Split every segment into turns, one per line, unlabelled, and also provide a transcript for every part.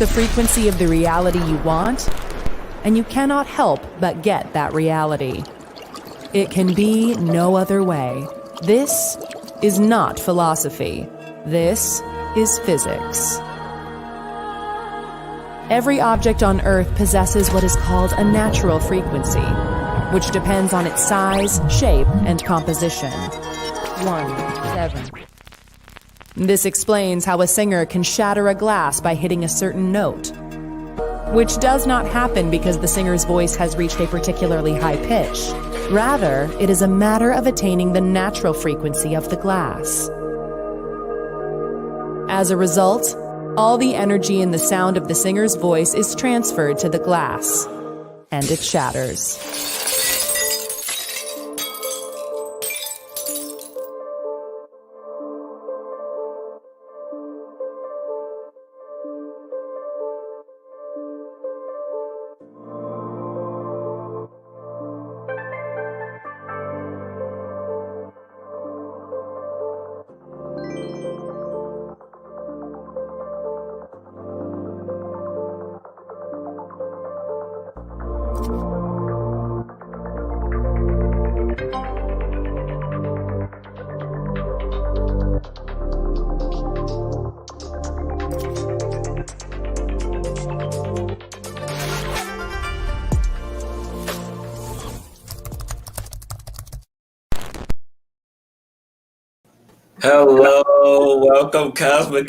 the frequency of the reality you want, and you cannot help but get that reality. It can be no other way. This is not philosophy. This is physics. Every object on Earth possesses what is called a natural frequency, which depends on its size, shape, and composition. 1-7. This explains how a singer can shatter a glass by hitting a certain note, which does not happen because the singer's voice has reached a particularly high pitch. Rather, it is a matter of attaining the natural frequency of the glass. As a result, all the energy in the sound of the singer's voice is transferred to the glass, and it shatters.
Hello, welcome Cosmic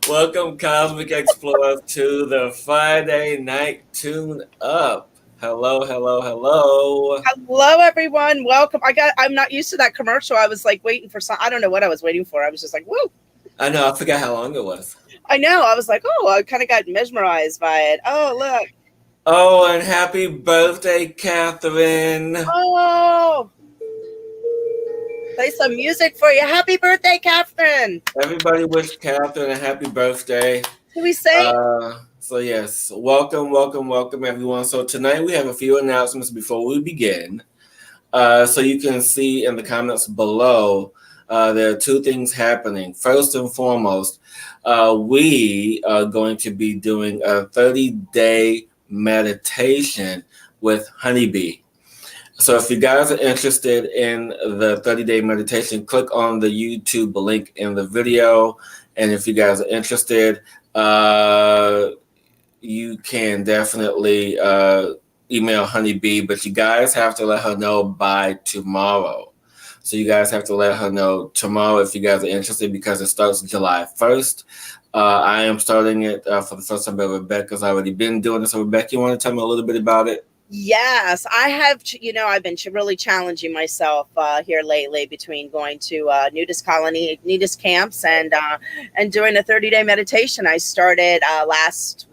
Welcome Cosmic Explorers to the Friday Night Tune Up. Hello.
Hello, everyone. Welcome. I'm not used to that commercial. I was like waiting for I don't know what I was waiting for. I was just like, woo.
I know, I forgot how long it was.
I know. I was like, oh, I kind of got mesmerized by it. Oh, look.
Oh, and happy birthday, Catherine.
Oh. Play some music for you. Happy birthday, Catherine.
Everybody wish Catherine a happy birthday.
Can we say?
So yes, welcome everyone. So tonight we have a few announcements before we begin. So you can see in the comments below, there are two things happening. First and foremost, we are going to be doing a 30-day meditation with Honeybee. So if you guys are interested in the 30-day meditation, click on the YouTube link in the video. And if you guys are interested, you can definitely email Honeybee, but you guys have to let her know by tomorrow. So you guys have to let her know tomorrow if you guys are interested, because it starts July 1st. I am starting it for the first time, but Rebecca's already been doing it. So Rebecca, you want to tell me a little bit about it?
Yes, I have. I've been really challenging myself here lately between going to nudist nudist camps, and doing a 30-day meditation. I started last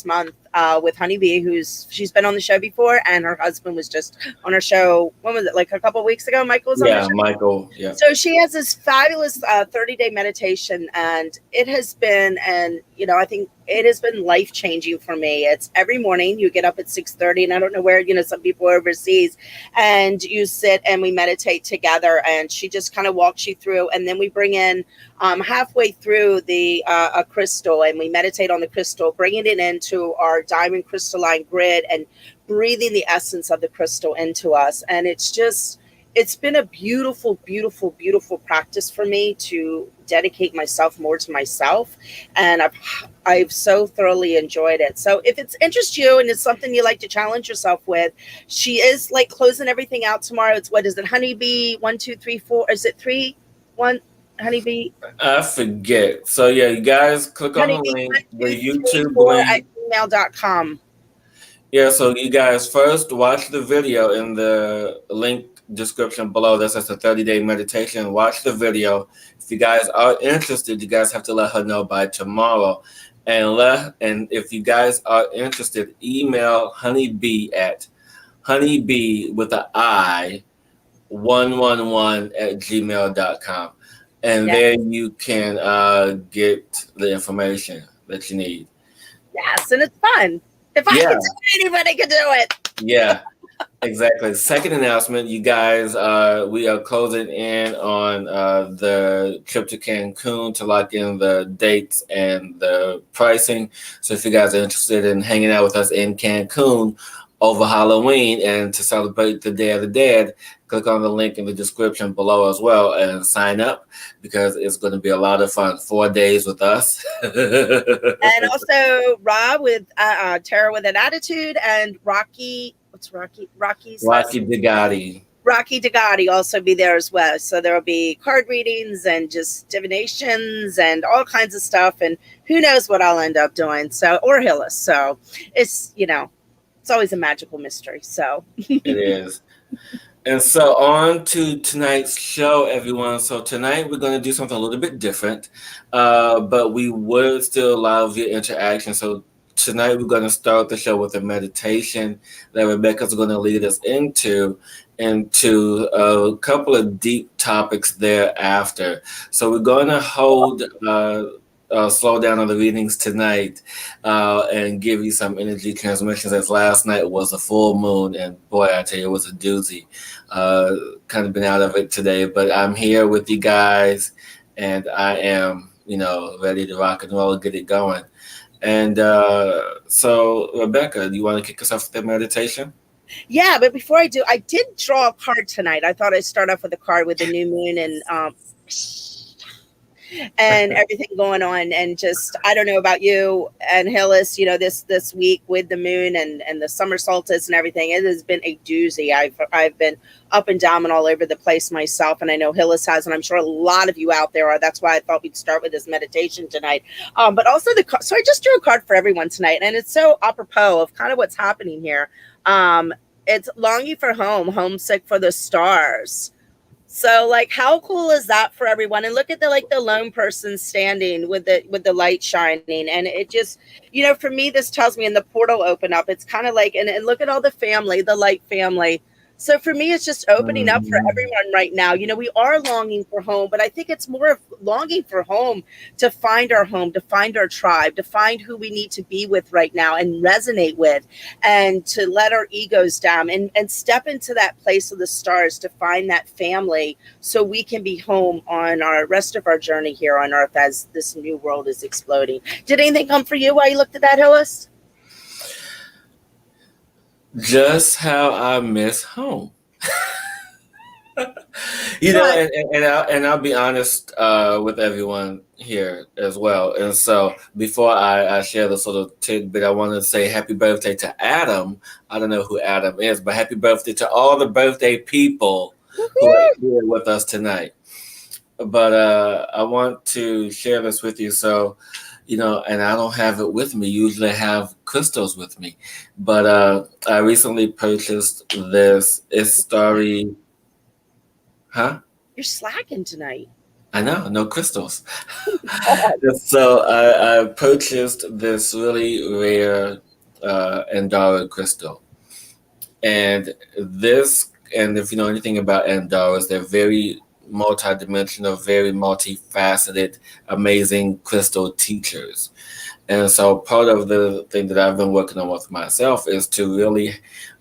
month with Honeybee, she's been on the show before, and her husband was just on her show. When was it? Like a couple of weeks ago, Michael was on her show.
Michael. Yeah.
So she has this fabulous 30-day meditation, and it has been, I think it has been life-changing for me. It's every morning you get up at 6:30, and I don't know where, some people are overseas, and you sit and we meditate together, and she just kind of walks you through, and then we bring in halfway through a crystal, and we meditate on the crystal, bringing it into our diamond crystalline grid and breathing the essence of the crystal into us. And it's been a beautiful, beautiful, beautiful practice for me to dedicate myself more to myself. And I've so thoroughly enjoyed it. So if it interests you and it's something you like to challenge yourself with, she is like closing everything out tomorrow. It's, what is it? Honeybee 1, 2, 3, 4. Is it 3, 1? Honeybee?
I forget. So yeah, you guys click on the link, the YouTube link
at gmail.com.
Yeah, so you guys first watch the video in the link description below. That says the 30-day meditation. Watch the video. If you guys are interested, you guys have to let her know by tomorrow. And if you guys are interested, email Honeybee at honeybee with an I 111 at gmail.com. And there you can get the information that you need.
Yes, and it's fun. If I can do it, anybody can do it.
Yeah. Exactly. Second announcement, you guys, we are closing in on the trip to Cancun to lock in the dates and the pricing. So if you guys are interested in hanging out with us in Cancun over Halloween and to celebrate the Day of the Dead, click on the link in the description below as well and sign up because it's going to be a lot of fun. 4 days with us.
And also Rob with Tara with an Attitude, and Rocky. What's Rocky?
Rocky Bugatti.
Rocky Dagati also be there as well. So there will be card readings and just divinations and all kinds of stuff. And who knows what I'll end up doing. So, or Hillis. So it's, it's always a magical mystery. So
it is. And so on to tonight's show, everyone. So tonight we're going to do something a little bit different, but we would still love your interaction. So tonight we're going to start the show with a meditation that Rebecca's going to lead us into a couple of deep topics thereafter. So we're going to hold slow down on the readings tonight and give you some energy transmissions, as last night was a full moon, and boy, I tell you, it was a doozy. Kind of been out of it today, but I'm here with you guys, and I am, ready to rock and roll and get it going. And so, Rebecca, do you want to kick us off with the meditation?
Yeah, but before I do, I did draw a card tonight. I thought I'd start off with a card with the new moon and everything going on, and just, I don't know about you and Hillis, this week with the moon and the summer solstice and everything, it has been a doozy. I've been up and down and all over the place myself, and I know Hillis has, and I'm sure a lot of you out there are. That's why I thought we'd start with this meditation tonight. But also so I just drew a card for everyone tonight, and it's so apropos of kind of what's happening here. It's longing for home, homesick for the stars. So, how cool is that for everyone? And look at the lone person standing with the light shining, and it just, for me, this tells me, and the portal open up. It's kind of like, and look at all the family, the light family. So for me, it's just opening up for everyone right now. We are longing for home, but I think it's more of longing for home, to find our home, to find our tribe, to find who we need to be with right now and resonate with, and to let our egos down and step into that place of the stars to find that family, so we can be home on our rest of our journey here on Earth as this new world is exploding. Did anything come for you while you looked at that, Hillis?
Just how I miss home. I'll be honest with everyone here as well. And so before I share this little tidbit, I want to say happy birthday to Adam. I don't know who Adam is, but happy birthday to all the birthday people who are here with us tonight. But I want to share this with you. So, and I don't have it with me. Usually I have crystals with me. But I recently purchased this story. Huh?
You're slacking tonight.
I know, no crystals. So I purchased this really rare Andara crystal. And if you know anything about Andaras, they're very multidimensional, very multifaceted, amazing crystal teachers. And so part of the thing that I've been working on with myself is to really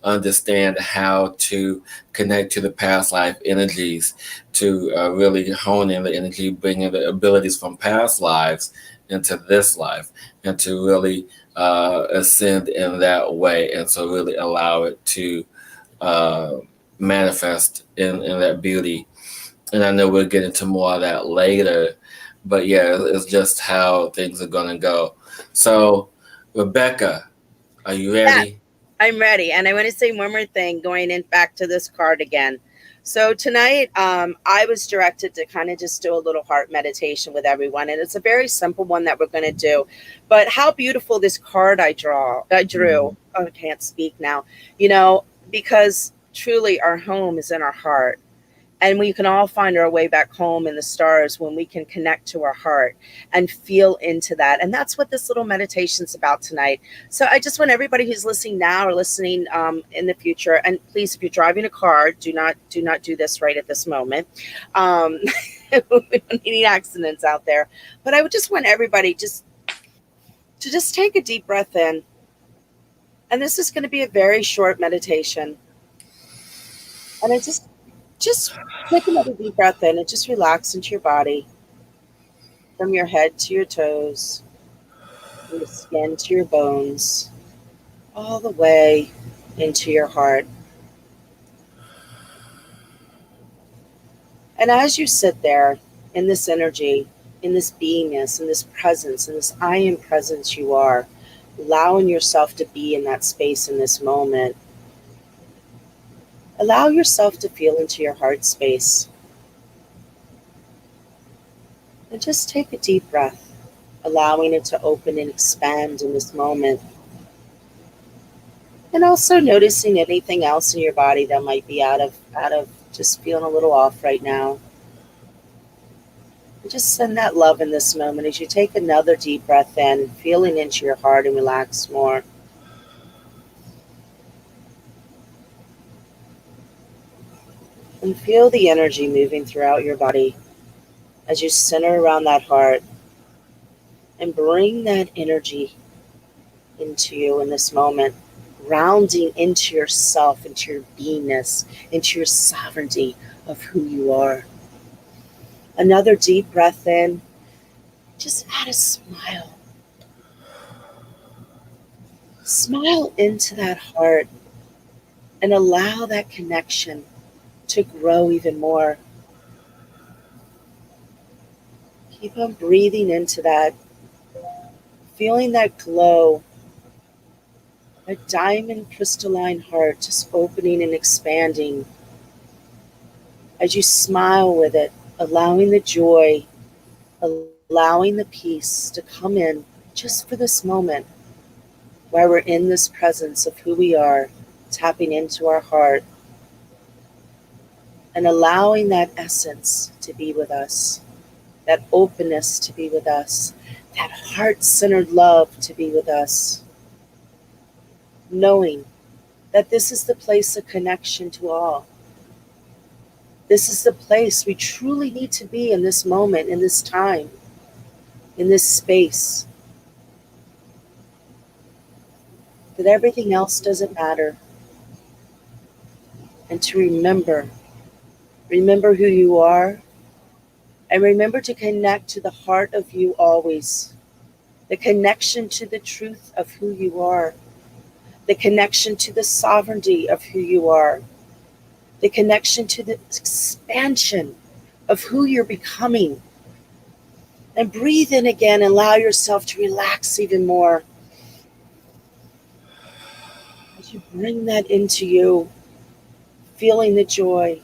understand how to connect to the past life energies, to really hone in the energy, bring in the abilities from past lives into this life, and to really ascend in that way. And so really allow it to manifest in that beauty. And I know we'll get into more of that later, but yeah, it's just how things are going to go. So, Rebecca, are you ready?
Yeah, I'm ready. And I want to say one more thing, going in back to this card again. So tonight, I was directed to kind of just do a little heart meditation with everyone. And it's a very simple one that we're going to do. But how beautiful this card I drew. Oh, I can't speak now. Because truly our home is in our heart. And we can all find our way back home in the stars when we can connect to our heart and feel into that. And that's what this little meditation is about tonight. So I just want everybody who's listening now or listening in the future, and please, if you're driving a car, do not do this right at this moment. We don't need any accidents out there. But I would just want everybody to take a deep breath in. And this is going to be a very short meditation. And I just take another deep breath in and just relax into your body from your head to your toes, from your skin to your bones, all the way into your heart. And as you sit there in this energy, in this beingness, in this presence, in this I am presence you are, allowing yourself to be in that space in this moment, allow yourself to feel into your heart space. And just take a deep breath, allowing it to open and expand in this moment. And also noticing anything else in your body that might be out of just feeling a little off right now. And just send that love in this moment as you take another deep breath in, feeling into your heart and relax more. And feel the energy moving throughout your body as you center around that heart and bring that energy into you in this moment, rounding into yourself, into your beingness, into your sovereignty of who you are. Another deep breath in. Just add a smile. Smile into that heart and allow that connection to grow even more. Keep on breathing into that, feeling that glow, a diamond crystalline heart just opening and expanding as you smile with it, allowing the joy, allowing the peace to come in just for this moment while we're in this presence of who we are, tapping into our heart and allowing that essence to be with us, that openness to be with us, that heart-centered love to be with us, knowing that this is the place of connection to all. This is the place we truly need to be in this moment, in this time, in this space. That everything else doesn't matter. And to remember who you are, and remember to connect to the heart of you always. The connection to the truth of who you are. The connection to the sovereignty of who you are. The connection to the expansion of who you're becoming. And breathe in again and allow yourself to relax even more. As you bring that into you, feeling the joy,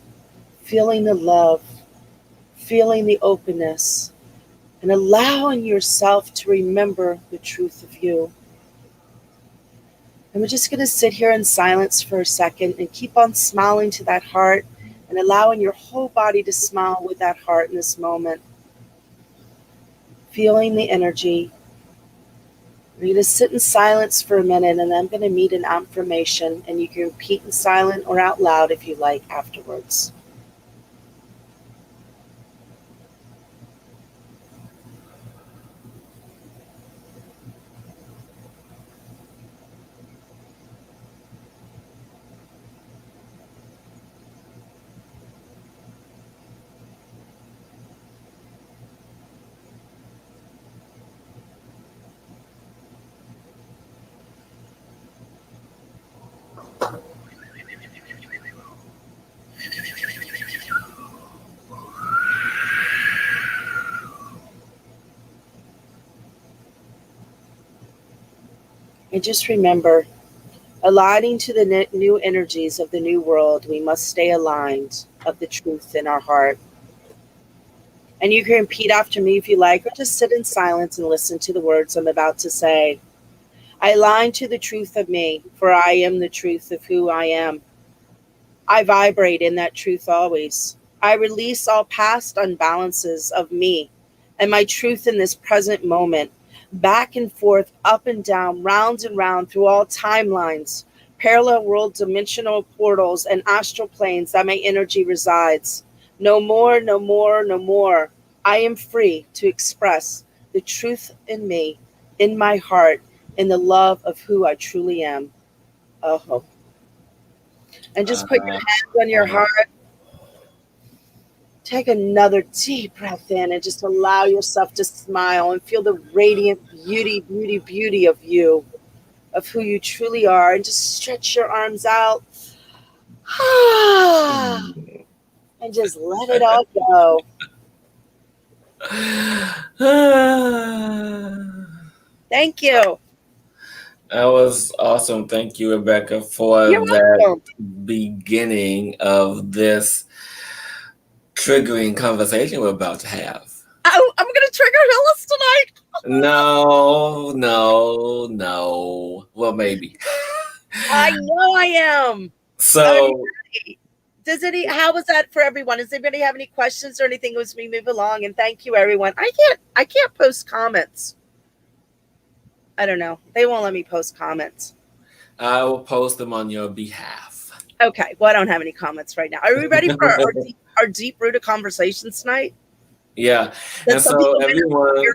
feeling the love, feeling the openness, and allowing yourself to remember the truth of you. And we're just going to sit here in silence for a second and keep on smiling to that heart and allowing your whole body to smile with that heart in this moment. Feeling the energy. We're going to sit in silence for a minute and I'm going to meet an affirmation and you can repeat in silent or out loud if you like afterwards. And just remember, aligning to the new energies of the new world, we must stay aligned of the truth in our heart. And you can repeat after me if you like, or just sit in silence and listen to the words I'm about to say. I align to the truth of me, for I am the truth of who I am. I vibrate in that truth always. I release all past unbalances of me and my truth in this present moment, back and forth, up and down, round and round through all timelines, parallel world dimensional portals, and astral planes that my energy resides. No more, no more, no more. I am free to express the truth in me, in my heart, in the love of who I truly am. Oh. And just put your hand on your heart. Take another deep breath in and just allow yourself to smile and feel the radiant beauty of you, of who you truly are. And just stretch your arms out. And just let it all go. Thank you.
That was awesome. Thank you, Rebecca, for that beginning of this triggering conversation we're about to have.
Oh, I'm going to trigger Hillis tonight.
No. Well, maybe.
I know I am.
So,
how was that for everyone? Does anybody have any questions or anything as we move along? And thank you, everyone. I can't post comments. I don't know. They won't let me post comments.
I will post them on your behalf.
Okay. Well, I don't have any comments right now. Are we ready for our deep-rooted conversations tonight?
Yeah. And so everyone, you're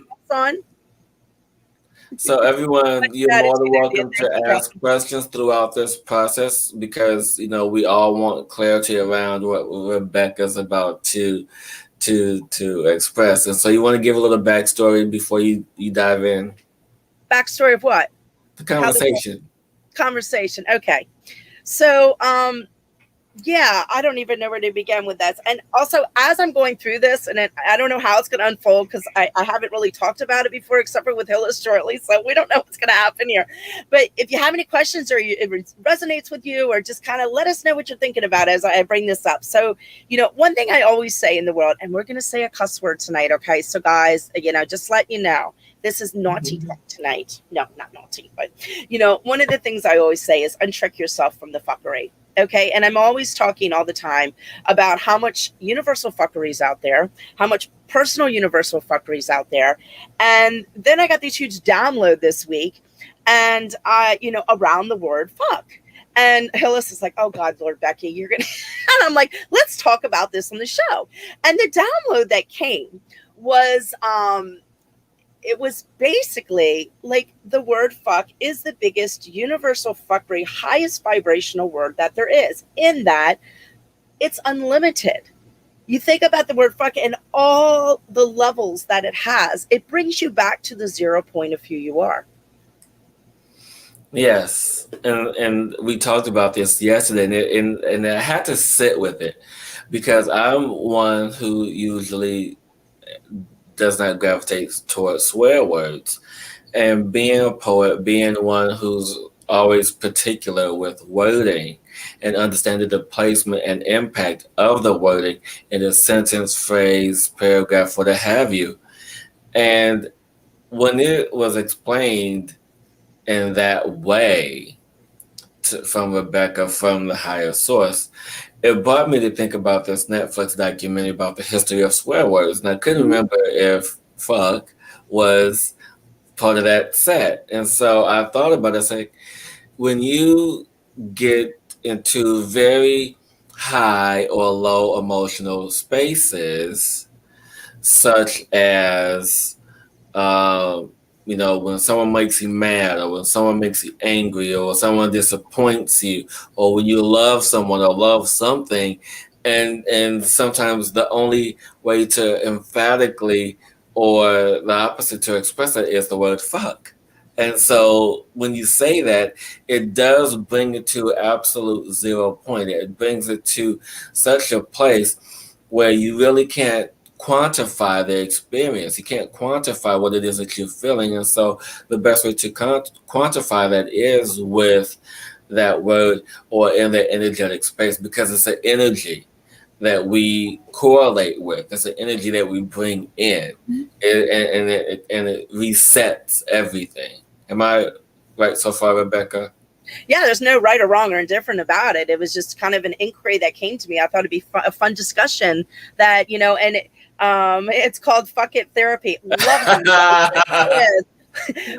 more than welcome to ask questions throughout this process, because we all want clarity around what Rebecca's about to express. And so you want to give a little backstory before you dive in?
Backstory of what?
The conversation.
Okay. So, yeah, I don't even know where to begin with this. And also, as I'm going through this, and I don't know how it's going to unfold, because I haven't really talked about it before, except for with Hillis shortly. So we don't know what's going to happen here. But if you have any questions, or it resonates with you, or just kind of let us know what you're thinking about as I bring this up. So, one thing I always say in the world, and we're going to say a cuss word tonight. Okay. So guys, just let you know, this is naughty talk tonight. No, not naughty, but one of the things I always say is untrick yourself from the fuckery. Okay. And I'm always talking all the time about how much universal fuckery is out there, how much personal universal fuckery is out there. And then I got this huge download this week, and around the word fuck. And Hillis is like, oh God, Lord Becky, you're going to, and I'm like, let's talk about this on the show. And the download that came was, it was basically like the word fuck is the biggest universal fuckery, highest vibrational word that there is, in that it's unlimited. You think about the word fuck and all the levels that it has, it brings you back to the 0 point of who you are.
Yes. And we talked about this yesterday, and I had to sit with it, because I'm one who usually does not gravitate towards swear words. And being a poet, being one who's always particular with wording and understanding the placement and impact of the wording in a sentence, phrase, paragraph, what have you. And when it was explained in that way from Rebecca, from the higher source, it brought me to think about this Netflix documentary about the history of swear words. And I couldn't remember if fuck was part of that set. And so I thought about it. It's like, when you get into very high or low emotional spaces, such as, when someone makes you mad, or when someone makes you angry, or someone disappoints you, or when you love someone or love something, and sometimes the only way to emphatically, or the opposite to express it, is the word fuck. And so when you say that, it does bring it to absolute 0 point. It brings it to such a place where you really can't quantify the experience. You can't quantify what it is that you're feeling. And so the best way to quantify that is with that word, or in the energetic space, because it's an energy that we correlate with. It's an energy that we bring in, and it resets everything. Am I right so far, Rebecca?
Yeah, there's no right or wrong or indifferent about it. It was just kind of an inquiry that came to me. I thought it'd be a fun discussion that, and it's called Fuck It Therapy. Love it.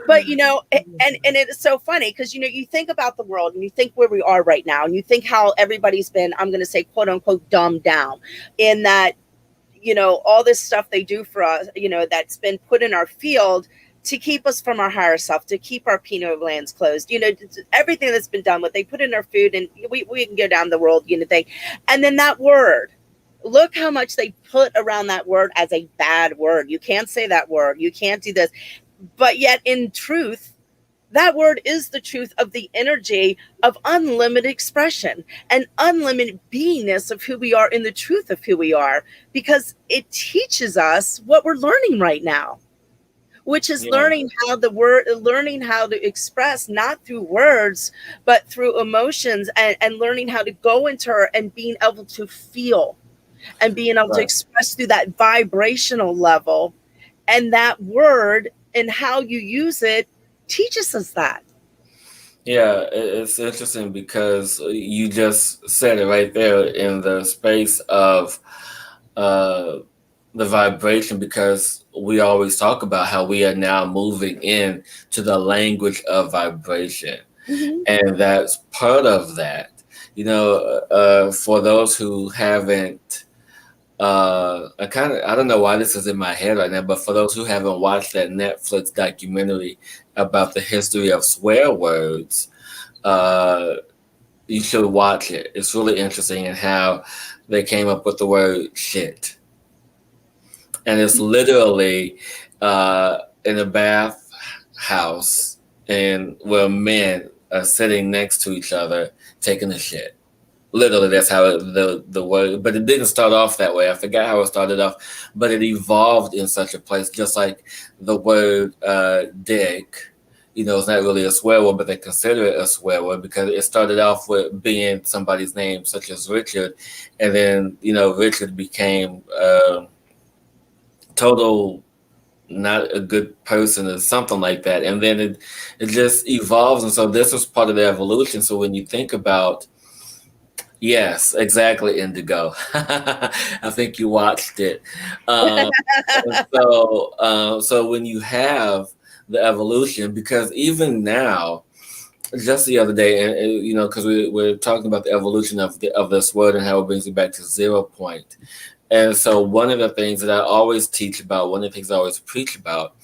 But, and it is so funny because, you think about the world, and you think where we are right now, and you think how everybody's been, I'm going to say, quote unquote, dumbed down, in that, all this stuff they do for us, that's been put in our field to keep us from our higher self, to keep our pineal glands closed, everything that's been done, what they put in our food, and we can go down the world, thing. And then that word, look how much they put around that word as a bad word. You can't say that word. You can't do this. But yet in truth, that word is the truth of the energy of unlimited expression and unlimited beingness of who we are in the truth of who we are, because it teaches us what we're learning right now, which is learning how to express, not through words, but through emotions, and learning how to go into her and being able to feel and being able to express through that vibrational level. And that word and how you use it teaches us that.
Yeah, it's interesting because you just said it right there in the space of the vibration, because we always talk about how we are now moving in to the language of vibration.
Mm-hmm.
And that's part of that. For those who haven't, I don't know why this is in my head right now, but for those who haven't watched that Netflix documentary about the history of swear words, you should watch it. It's really interesting in how they came up with the word shit. And it's literally in a bath house, and where men are sitting next to each other taking a shit. Literally, that's how the word, but it didn't start off that way. I forgot how it started off, but it evolved in such a place, just like the word dick. It's not really a swear word, but they consider it a swear word because it started off with being somebody's name, such as Richard, and then Richard became total not a good person or something like that, and then it just evolves. And so this was part of the evolution. So when you think about, yes, exactly, Indigo. I think you watched it. So when you have the evolution, because even now, just the other day, and because we're talking about the evolution of this word and how it brings you back to 0 point. And so one of the things that I always teach about, one of the things I always preach about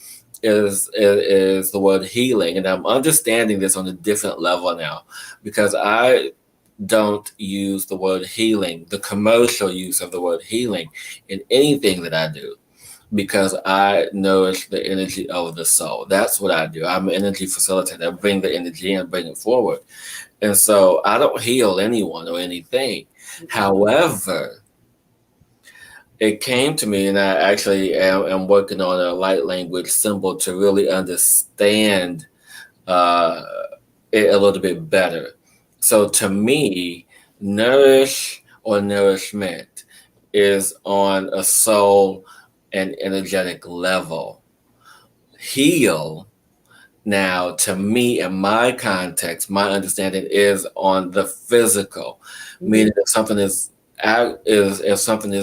is the word healing. And I'm understanding this on a different level now, because I don't use the word healing, the commercial use of the word healing, in anything that I do, because I nourish the energy of the soul. That's what I do. I'm an energy facilitator. I bring the energy and bring it forward. And so I don't heal anyone or anything. However, it came to me, and I actually am working on a light language symbol to really understand it a little bit better. So to me, nourish or nourishment is on a soul and energetic level. Heal, now, to me, in my context, my understanding is on the physical, meaning if something is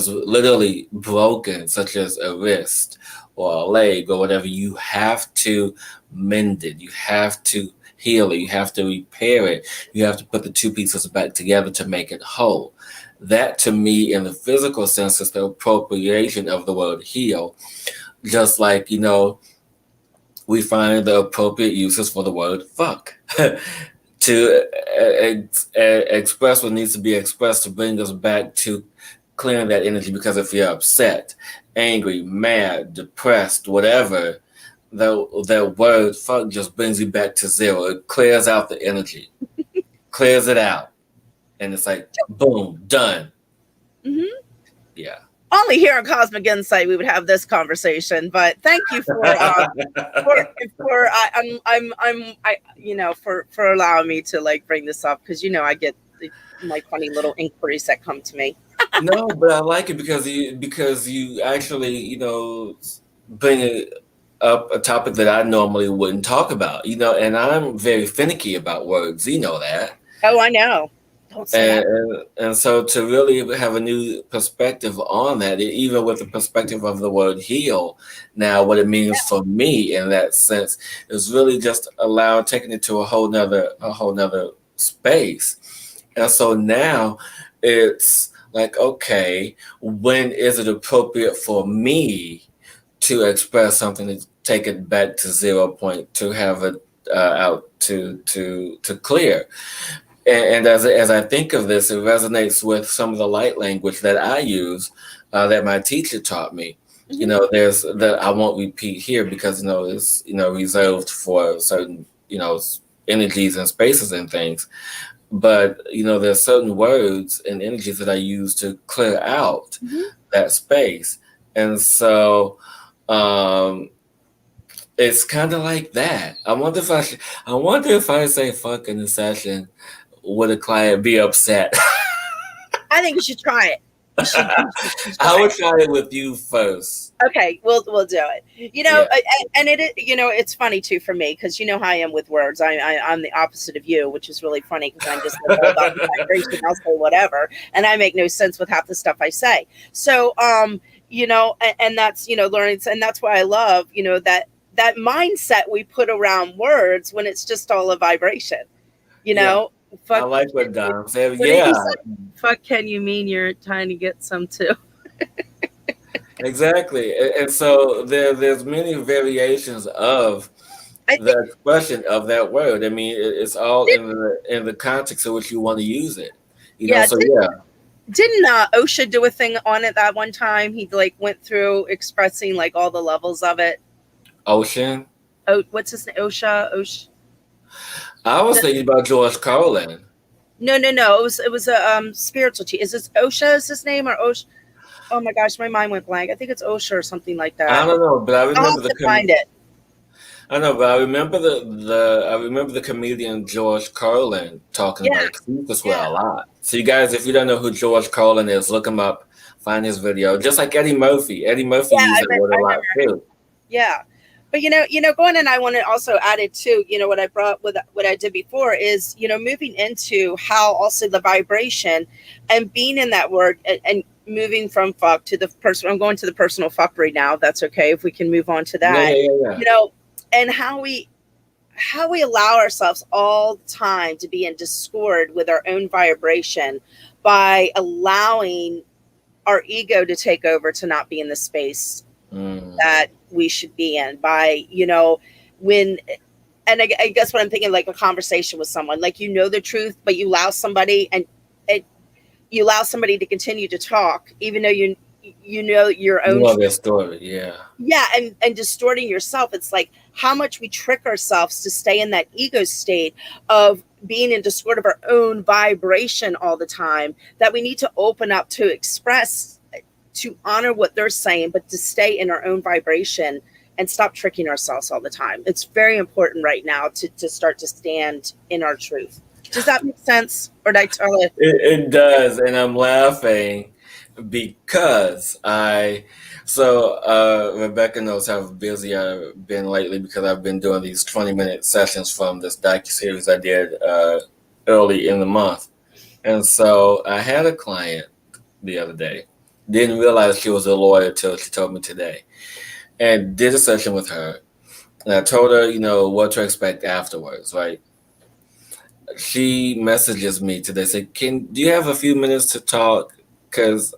literally broken, such as a wrist or a leg or whatever, you have to mend it. You have to heal it. You have to repair it. You have to put the two pieces back together to make it whole. That, to me, in the physical sense, is the appropriation of the word heal. Just like, we find the appropriate uses for the word fuck to express what needs to be expressed, to bring us back to clearing that energy. Because if you're upset, angry, mad, depressed, whatever, that word fuck just brings you back to 0. It clears out the energy, clears it out, and it's like, boom, done.
Mm-hmm.
Yeah.
Only here on Cosmic Insight we would have this conversation, but thank you for allowing me to bring this up, because I get funny little inquiries that come to me.
No, but I like it because you actually bring up a topic that I normally wouldn't talk about, and I'm very finicky about words, that.
Oh, I know. Don't say that.
And so to really have a new perspective on that, even with the perspective of the word heal, now what it means for me in that sense is really just taking it to a whole nother space. And so now it's like, okay, when is it appropriate for me to express something take it back to 0 point to have it out to clear. And as I think of this, it resonates with some of the light language that I use that my teacher taught me. You know, there's that I won't repeat here because it's reserved for certain energies and spaces and things. But there's certain words and energies that I use to clear out that space, and so it's kind of like that. I wonder if I say "fuck" in the session, would a client be upset?
I think you should try it.
I would try it with you first.
Okay, we'll do it. And it's funny too for me because you know how I am with words. I'm the opposite of you, which is really funny because I'm just like all about the vibration. I'll say whatever, and I make no sense with half the stuff I say. So, and that's learning, and that's why I love that mindset we put around words when it's just all a vibration. Fuck,
I like what Dom said.
Fuck, can you mean you're trying to get some too?
Exactly. And so there's many variations of the expression of that word. I mean, it's all in the context in which you want to use it.
Didn't OSHA do a thing on it that one time? He went through expressing all the levels of it.
Ocean?
Oh, what's his name? OSHA.
I was thinking about George Carlin.
No. It was a spiritual teacher. Is this OSHA? Is his name or OSHA? Oh my gosh, my mind went blank. I think it's OSHA or something like that.
I don't know, but I remember
I'll have to find it.
I know, but I remember the comedian George Carlin talking about this a lot. So you guys, if you don't know who George Carlin is, look him up, find his video. Just like Eddie Murphy. Eddie Murphy used that word a lot too.
Yeah. But going in, I want to also add it too. What I brought with what I did before is moving into how also the vibration and being in that word and moving from fuck to the person. I'm going to the personal fuckery now. That's okay if we can move on to that.
Yeah.
And how we allow ourselves all the time to be in discord with our own vibration by allowing our ego to take over, to not be in the space that we should be in, by I guess what I'm thinking, like a conversation with someone, the truth, but you allow somebody to continue to talk even though you know your own
their story.
And distorting yourself. It's like how much we trick ourselves to stay in that ego state of being in discord of our own vibration all the time, that we need to open up to express, to honor what they're saying, but to stay in our own vibration and stop tricking ourselves all the time. It's very important right now to start to stand in our truth. Does that make sense? Or did I tell it?
It does, and I'm laughing because Rebecca knows how busy I've been lately because I've been doing these 20-minute sessions from this docuseries I did early in the month. And so I had a client the other day. Didn't realize she was a lawyer till she told me today. And did a session with her. And I told her, what to expect afterwards, right? She messages me today, said, do you have a few minutes to talk? Because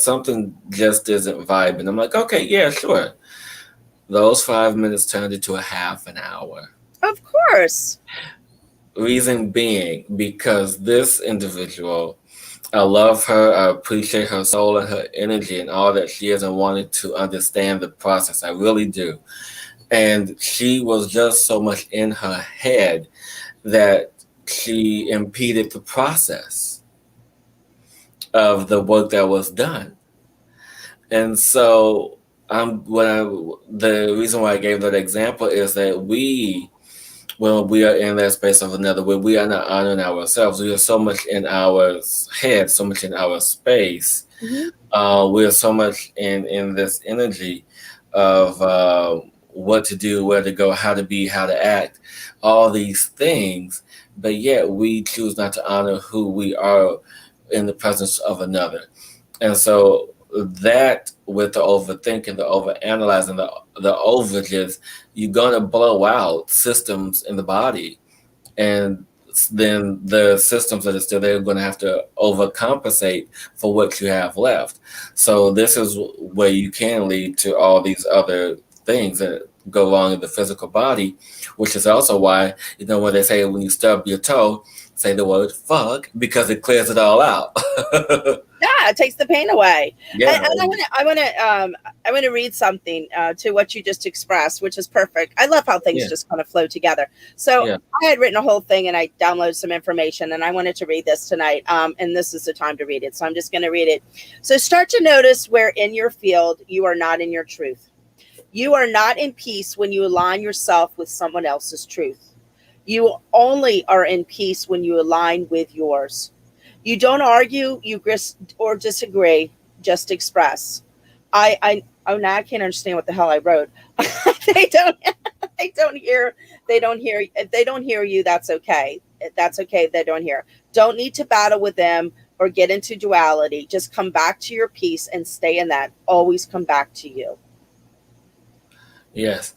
something just isn't vibing. I'm like, okay, yeah, sure. Those 5 minutes turned into a half an hour.
Of course.
Reason being, because this individual, I love her. I appreciate her soul and her energy and all that she is, and wanted to understand the process. I really do. And she was just so much in her head that she impeded the process of the work that was done. And so the reason why I gave that example is that when we are in that space of another, when we are not honoring ourselves, we are so much in our head, so much in our space. We are so much in this energy of what to do, where to go, how to be, how to act, all these things. But yet we choose not to honor who we are in the presence of another. And so that, with the overthinking, the overanalyzing, the overages, you're going to blow out systems in the body. And then the systems that are still there are going to have to overcompensate for what you have left. So this is where you can lead to all these other things that go wrong in the physical body, which is also why, when they say when you stub your toe, say the word fuck, because it clears it all out.
Yeah, it takes the pain away.
Yeah.
And I want to read something to what you just expressed, which is perfect. I love how things just kind of flow together. So I had written a whole thing and I downloaded some information and I wanted to read this tonight. And this is the time to read it. So I'm just going to read it. So start to notice where in your field you are not in your truth. You are not in peace when you align yourself with someone else's truth. You only are in peace when you align with yours. You don't argue, or disagree, just express. Now I can't understand what the hell I wrote. They don't hear if they don't hear you, that's okay. That's okay if they don't hear. Don't need to battle with them or get into duality. Just come back to your peace and stay in that. Always come back to you.
Yes.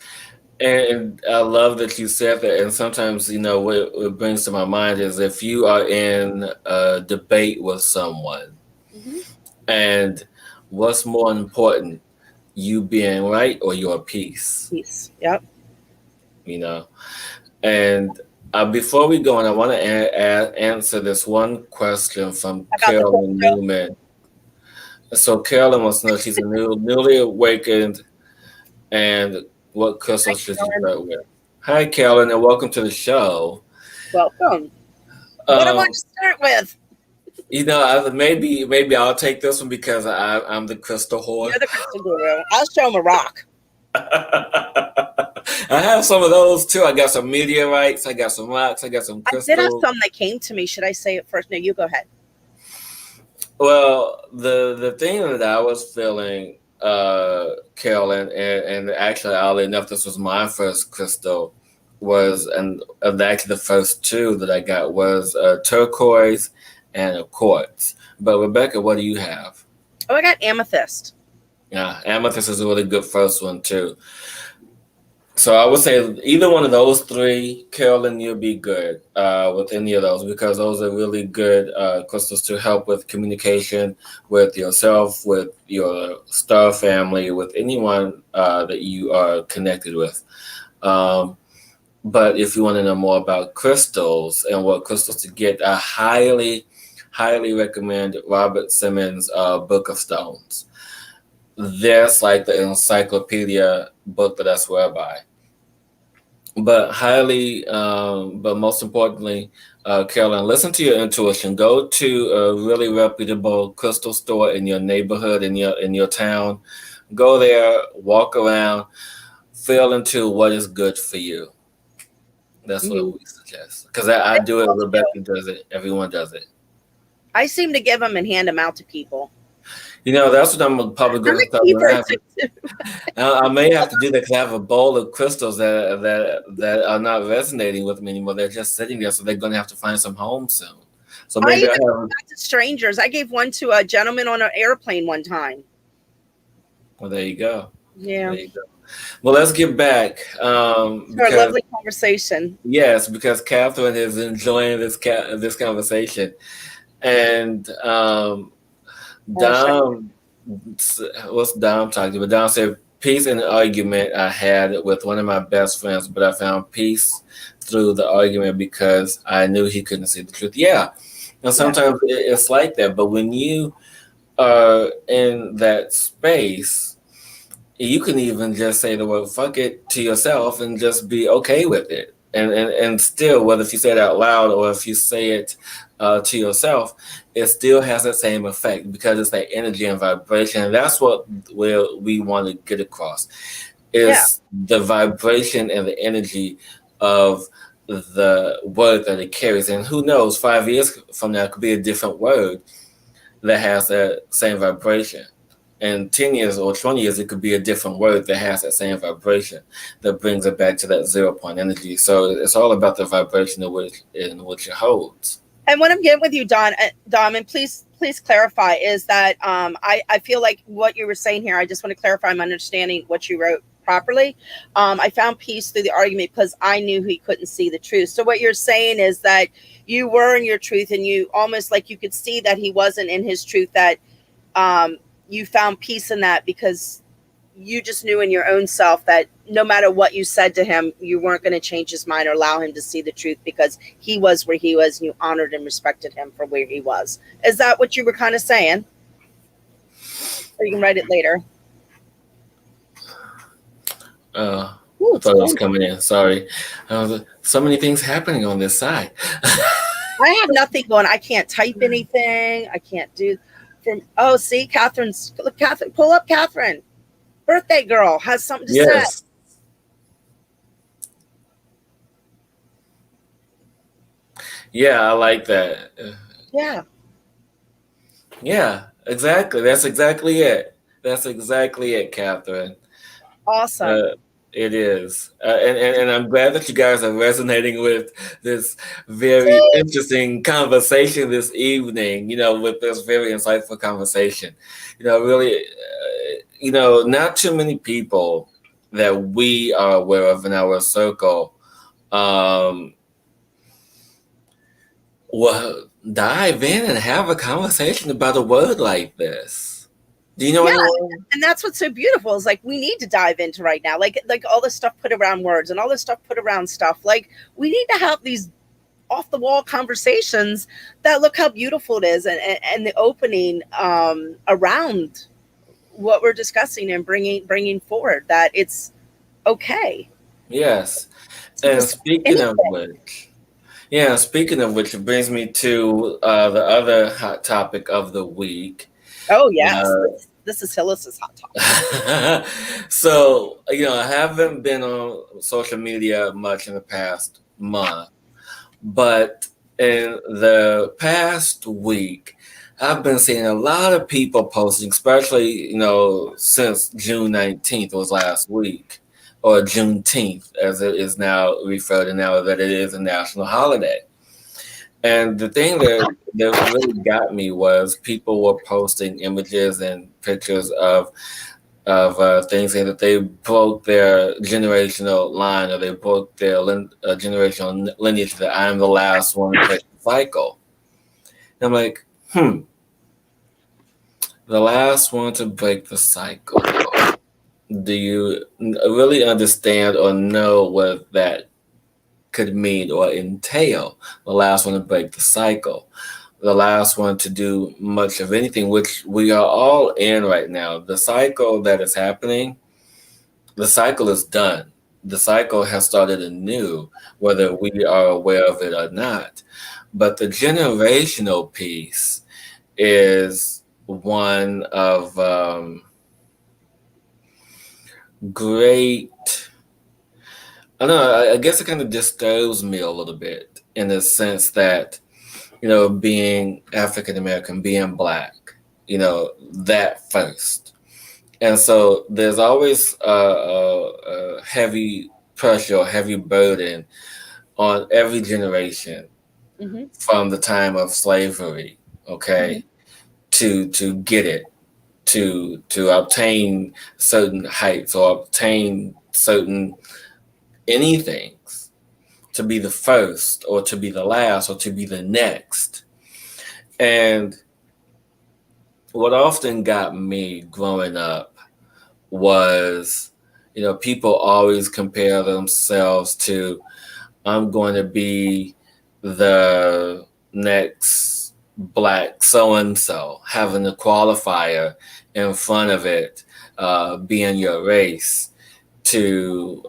And I love that you said that. And sometimes, what brings to my mind is if you are in a debate with someone, and what's more important, you being right or your peace?
Peace. Yep.
And before we go on, I want to answer this one question from Carolyn Newman. So Carolyn wants to know, she's a newly awakened, and what crystal should you start with? Hi, Carolyn, and welcome to the show.
Welcome. What do I want to start with?
Maybe I'll take this one because I'm the crystal whore.
You're the crystal guru. I'll show him a rock.
I have some of those too. I got some meteorites. I got some rocks. I got some crystals.
I did have some that came to me. Should I say it first? No, you go ahead.
Well, the thing that I was feeling, Carolyn, and actually, oddly enough, this was my first crystal, and actually the first two that I got was turquoise and a quartz. But Rebecca, what do you have?
Oh, I got amethyst.
Yeah, amethyst is a really good first one too. So I would say either one of those three, Carolyn, you'll be good with any of those, because those are really good crystals to help with communication with yourself, with your star family, with anyone that you are connected with. But if you want to know more about crystals and what crystals to get, I highly recommend Robert Simmons' Book of Stones. That's like the encyclopedia book that I swear by. But but most importantly, Carolyn, listen to your intuition. Go to a really reputable crystal store in your neighborhood, in your town. Go there, walk around, feel into what is good for you. That's what we suggest. Because I do it, Rebecca does it, everyone does it.
I seem to give them and hand them out to people.
That's what I'm probably going to start. I may have to do that because I have a bowl of crystals that are not resonating with me anymore. They're just sitting there, so they're going to have to find some home soon. So maybe
I even gave that to strangers. I gave one to a gentleman on an airplane one time.
Well, there you go.
Yeah.
There you go. Well, let's get back.
For a lovely conversation.
Yes, because Catherine is enjoying this conversation. And Dom, what's Dom talking about? Dom said, peace in the argument I had with one of my best friends, but I found peace through the argument because I knew he couldn't see the truth. Yeah. And sometimes it's like that. But when you are in that space, you can even just say the word fuck it to yourself and just be okay with it. And still, whether if you say it out loud or if you say it to yourself, it still has that same effect because it's that energy and vibration. And that's what we want to get across is the vibration and the energy of the word that it carries. And who knows, 5 years from now, it could be a different word that has that same vibration. And 10 years or 20 years, it could be a different word that has that same vibration that brings it back to that 0 point energy. So it's all about the vibration in which it holds.
And what I'm getting with you, Dom, and please clarify, is that I feel like what you were saying here, I just want to clarify I'm understanding what you wrote properly. I found peace through the argument because I knew he couldn't see the truth. So what you're saying is that you were in your truth and you almost like you could see that he wasn't in his truth, that you found peace in that because you just knew in your own self that no matter what you said to him, you weren't going to change his mind or allow him to see the truth, because he was where he was and you honored and respected him for where he was. Is that what you were kind of saying? Or you can write it later.
I thought it was coming in. Sorry. So many things happening on this side.
I have nothing going. I can't type anything. I can't do from. Oh, see, Catherine's. Look, Catherine, pull up Catherine. Birthday girl has something to say.
Yeah, I like that.
Yeah.
Yeah, exactly. That's exactly it. That's exactly it, Catherine.
Awesome.
It is. And I'm glad that you guys are resonating with this very interesting conversation this evening, with this very insightful conversation. Really, not too many people that we are aware of in our circle will dive in and have a conversation about a word like this. Do you know anyone?
And that's what's so beautiful is like we need to dive into right now, like all this stuff put around words and all this stuff put around stuff. Like we need to have these off the wall conversations that look how beautiful it is, and the opening around what we're discussing and bringing forward that it's okay.
Yes, and speaking of which, it brings me to the other hot topic of the week.
Oh, yes. This is Hillis's hot topic.
So, I haven't been on social media much in the past month, but in the past week, I've been seeing a lot of people posting, especially, since June 19th was last week, or Juneteenth, as it is now referred to now that it is a national holiday. And the thing that really got me was people were posting images and pictures of things saying that they broke their generational line, or they broke their generational lineage, that I am the last one to break the cycle. And I'm like, the last one to break the cycle. Do you really understand or know what that could mean or entail? The last one to break the cycle, the last one to do much of anything, which we are all in right now. The cycle that is happening, the cycle is done. The cycle has started anew, whether we are aware of it or not. But the generational piece is one of great, I don't know, I guess it kind of disturbs me a little bit, in the sense that, being African American, being Black, that first. And so there's always a heavy pressure, heavy burden on every generation from the time of slavery, okay, to get it, to obtain certain heights or obtain certain anything, to be the first or to be the last or to be the next. And what often got me growing up was, people always compare themselves to, I'm going to be the next Black so-and-so, having a qualifier in front of it, being your race, to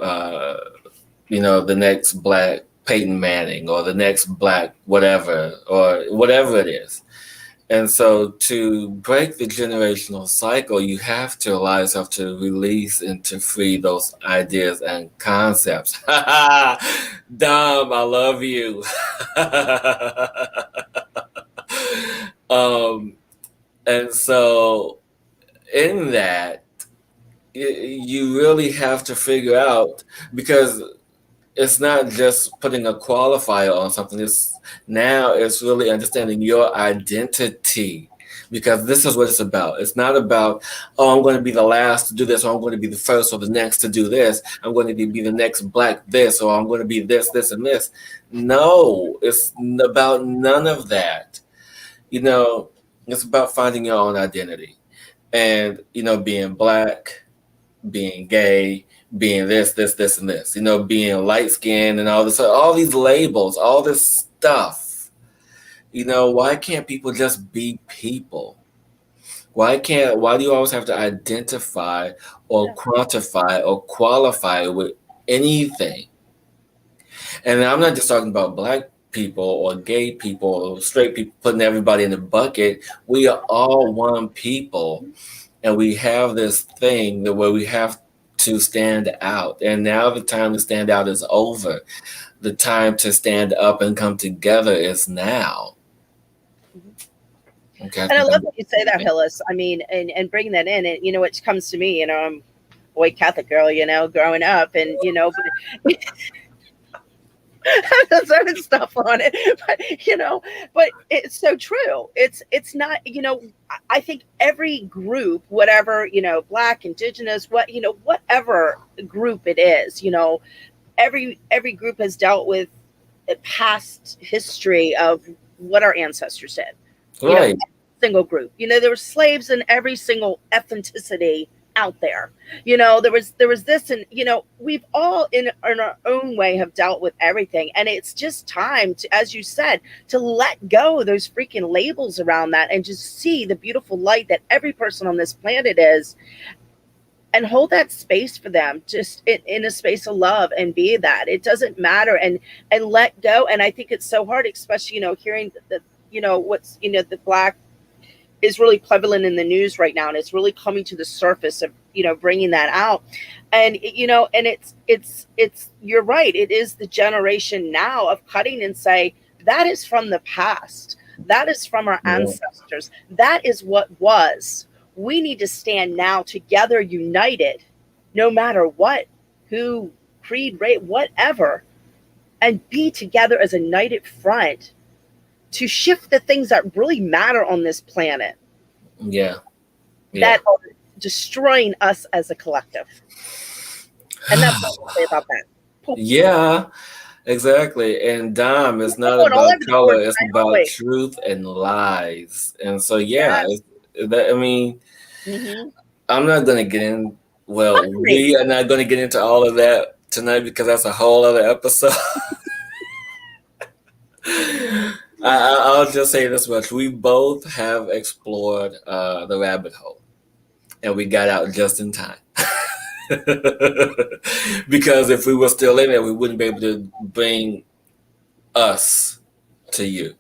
the next Black Peyton Manning, or the next Black whatever, or whatever it is. And so to break the generational cycle, you have to allow yourself to release and to free those ideas and concepts. Dom, I love you. And so in that, you really have to figure out, because it's not just putting a qualifier on something. It's really understanding your identity, because this is what it's about. It's not about, oh, I'm going to be the last to do this, or I'm going to be the first or the next to do this. I'm going to be the next Black this, or I'm going to be this, this, and this. No, it's about none of that. It's about finding your own identity, and being Black, being gay, being this, and this, being light skinned and all these labels, all this stuff. Why can't people just be people? Why do you always have to identify or quantify or qualify with anything? And I'm not just talking about Black people or gay people or straight people, putting everybody in the bucket. We are all one people, and we have this thing that where we have to stand out. And now the time to stand out is over. The time to stand up and come together is now. Okay,
And I love that you say that, Hillis. I mean, and bringing that in, and it comes to me. I'm a white Catholic girl, growing up, and but certain stuff on it, but it's so true. It's not, I think every group, whatever, Black, Indigenous, whatever group it is, every group has dealt with a past history of what our ancestors did.
Right.
Single group, there were slaves in every single ethnicity out there. There was this, and we've all in our own way have dealt with everything, and it's just time to, as you said, to let go of those freaking labels around that and just see the beautiful light that every person on this planet is, and hold that space for them, just in a space of love, and be that. It doesn't matter, and let go. And I think it's so hard, especially hearing the what's the Black is really prevalent in the news right now, and it's really coming to the surface of bringing that out. And and it's you're right, it is the generation now of cutting and say that is from the past, that is from our ancestors, that is what was. We need to stand now together, united, no matter what, who, creed, race, whatever, and be together as a united front to shift the things that really matter on this planet.
Yeah.
That are destroying us as a collective. And that's what I say about that.
Yeah, exactly. And Dom, it's not about color, it's about truth and lies. And so, I'm not going to get in. Well, we are not going to get into all of that tonight because that's a whole other episode. I'll just say this much. We both have explored the rabbit hole, and we got out just in time. Because if we were still in it, we wouldn't be able to bring us to you,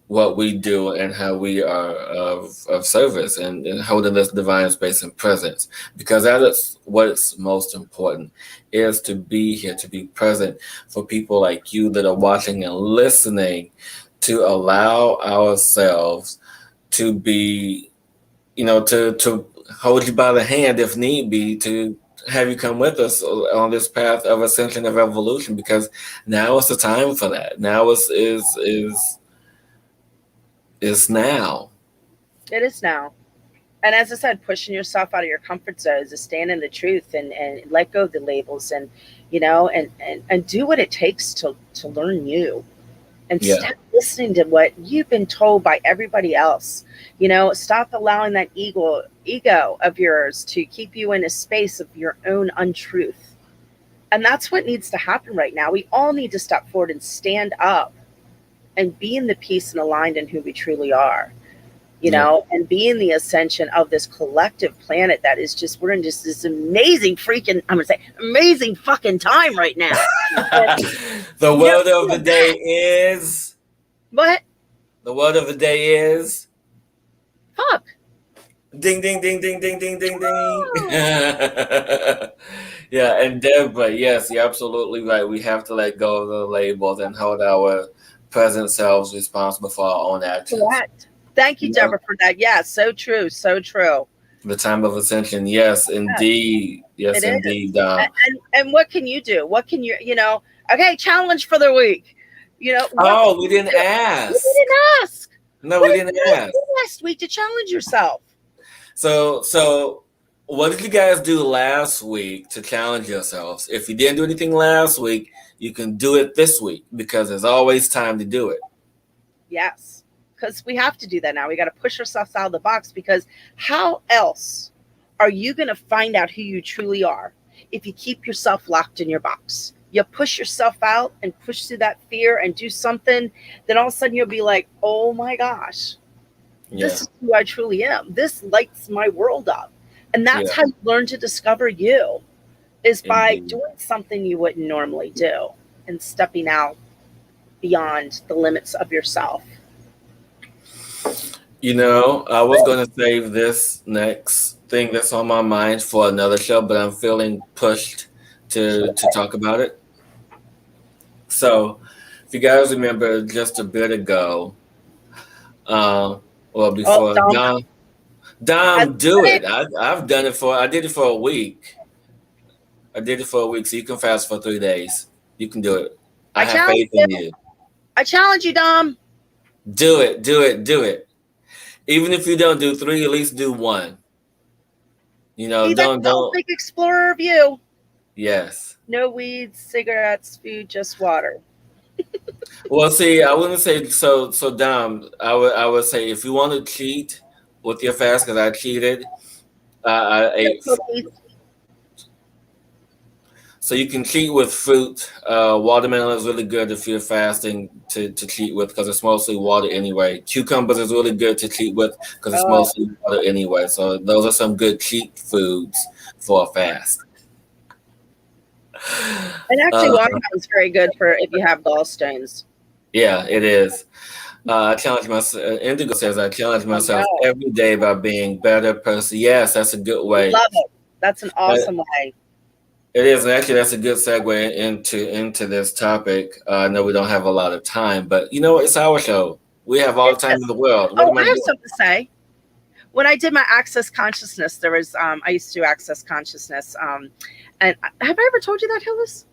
what we do and how we are of service and holding this divine space and presence. Because that is what's most important, is to be here, to be present for people like you that are watching and listening, to allow ourselves to be, to hold you by the hand if need be, to have you come with us on this path of ascension, of evolution, because now is the time for that. Now is now. It is now.
And as I said, pushing yourself out of your comfort zones, to stand in the truth and let go of the labels, and and do what it takes to learn you. And stop listening to what you've been told by everybody else. Stop allowing that ego of yours to keep you in a space of your own untruth. And that's what needs to happen right now. We all need to step forward and stand up and be in the peace and aligned in who we truly are. And be in the ascension of this collective planet that is just, we're in just this amazing amazing fucking time right now.
The word of the day is...
What?
The word of the day is...
Fuck.
Ding, ding, ding, ding, ding, ding, ding, ding. Yeah, and Deborah, yes, you're absolutely right. We have to let go of the labels and hold our present selves responsible for our own actions. Correct.
Thank you, Deborah, for that. Yeah, so true, so true.
The time of ascension, yes, indeed. Yes, indeed.
And what can you do? What can you, okay, challenge for the week.
We didn't ask.
We didn't ask.
No, we didn't ask.
Last week to challenge yourself.
So what did you guys do last week to challenge yourselves? If you didn't do anything last week, you can do it this week, because there's always time to do it.
Yes. Because we have to do that now. We got to push ourselves out of the box, because how else are you going to find out who you truly are if you keep yourself locked in your box? You push yourself out and push through that fear and do something, then all of a sudden you'll be like, oh my gosh, this is who I truly am. This lights my world up. And that's how you learn to discover you, is by doing something you wouldn't normally do and stepping out beyond the limits of yourself.
You know, I was going to save this next thing that's on my mind for another show, but I'm feeling pushed to talk about it. So, if you guys remember just a bit ago, before Dom, do it. I've done it I did it for a week. So you can fast for 3 days. You can do it. I have faith in you.
I challenge you, Dom.
Do it. Even if you don't do 3, at least do 1. You know, don't
big explorer of you.
Yes.
No weeds, cigarettes, food, just water.
Well, see, I wouldn't say so. So, Dom, I would say if you want to cheat with your fast, because I cheated, I ate. So you can cheat with fruit. Watermelon is really good if you're fasting to cheat with, because it's mostly water anyway. Cucumbers is really good to cheat with because it's mostly water anyway. So those are some good cheat foods for a fast.
And actually, watermelon is very good for if you have gallstones.
Yeah, it is. I challenge myself. Indigo says I challenge myself every day by being better person. Yes, that's a good way.
Love it. That's an awesome way.
It is, and actually, that's a good segue into this topic. I know we don't have a lot of time, but you know what? It's our show. We have all the time in the world.
I have something to say. When I did my Access Consciousness, there was I used to do Access Consciousness, and have I ever told you that, Hillis?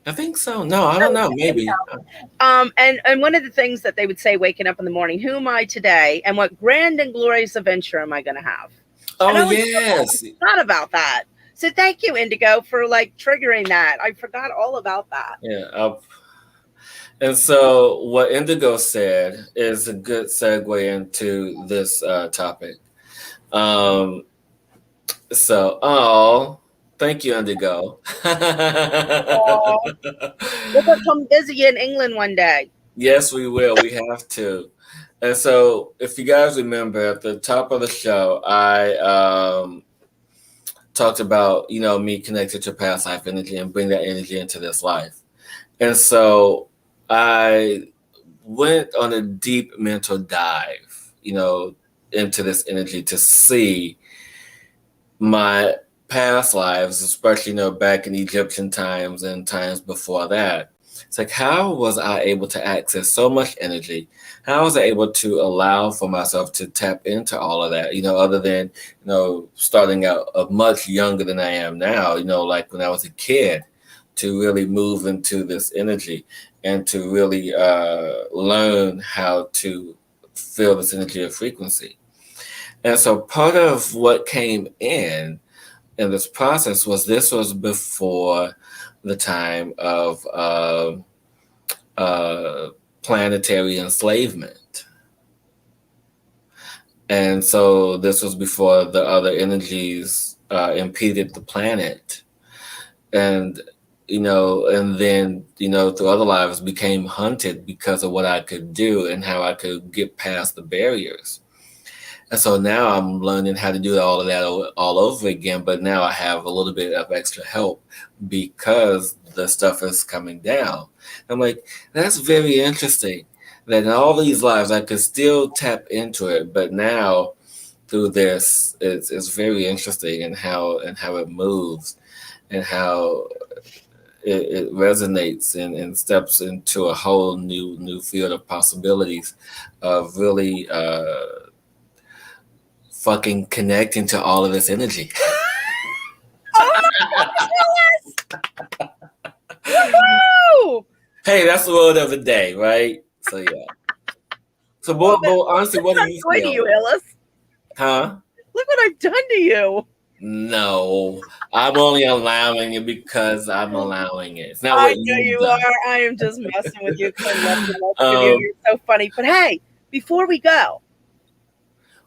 I think so. No, I don't know. Maybe.
And one of the things that they would say, waking up in the morning, who am I today, and what grand and glorious adventure am I going to have?
Oh, yes.
I forgot about that. So thank you, Indigo, for like triggering that. I forgot all about that.
Yeah. And so what Indigo said is a good segue into this topic. Thank you, Indigo.
We'll come visit you in England one day.
Yes, we will. We have to. And so if you guys remember at the top of the show, I talked about, me connected to past life energy and bring that energy into this life. And so I went on a deep mental dive, into this energy to see my past lives, especially, back in Egyptian times and times before that. It's like, how was I able to access so much energy? How was I able to allow for myself to tap into all of that, other than, starting out much younger than I am now, like when I was a kid, to really move into this energy and to really learn how to feel this energy of frequency. And so part of what came in this process was before the time of planetary enslavement. And so this was before the other energies impeded the planet. And, and then, through other lives became hunted because of what I could do and how I could get past the barriers. And so now I'm learning how to do all of that all over again. But now I have a little bit of extra help because the stuff is coming down. I'm like, that's very interesting that in all these lives I could still tap into it. But now through this, it's very interesting in how it moves and how it resonates and steps into a whole new field of possibilities of really fucking connecting to all of this energy.
Oh my gosh, Woohoo!
Hey, that's the word of the day, right? So yeah. So, honestly, what do you feel?
To you, Hillis?
Huh?
Look what I've done to you.
No, I'm only allowing it because I'm allowing it. It's not what
I know you
done.
are. I am just messing with you. You're so funny. But hey, before we go,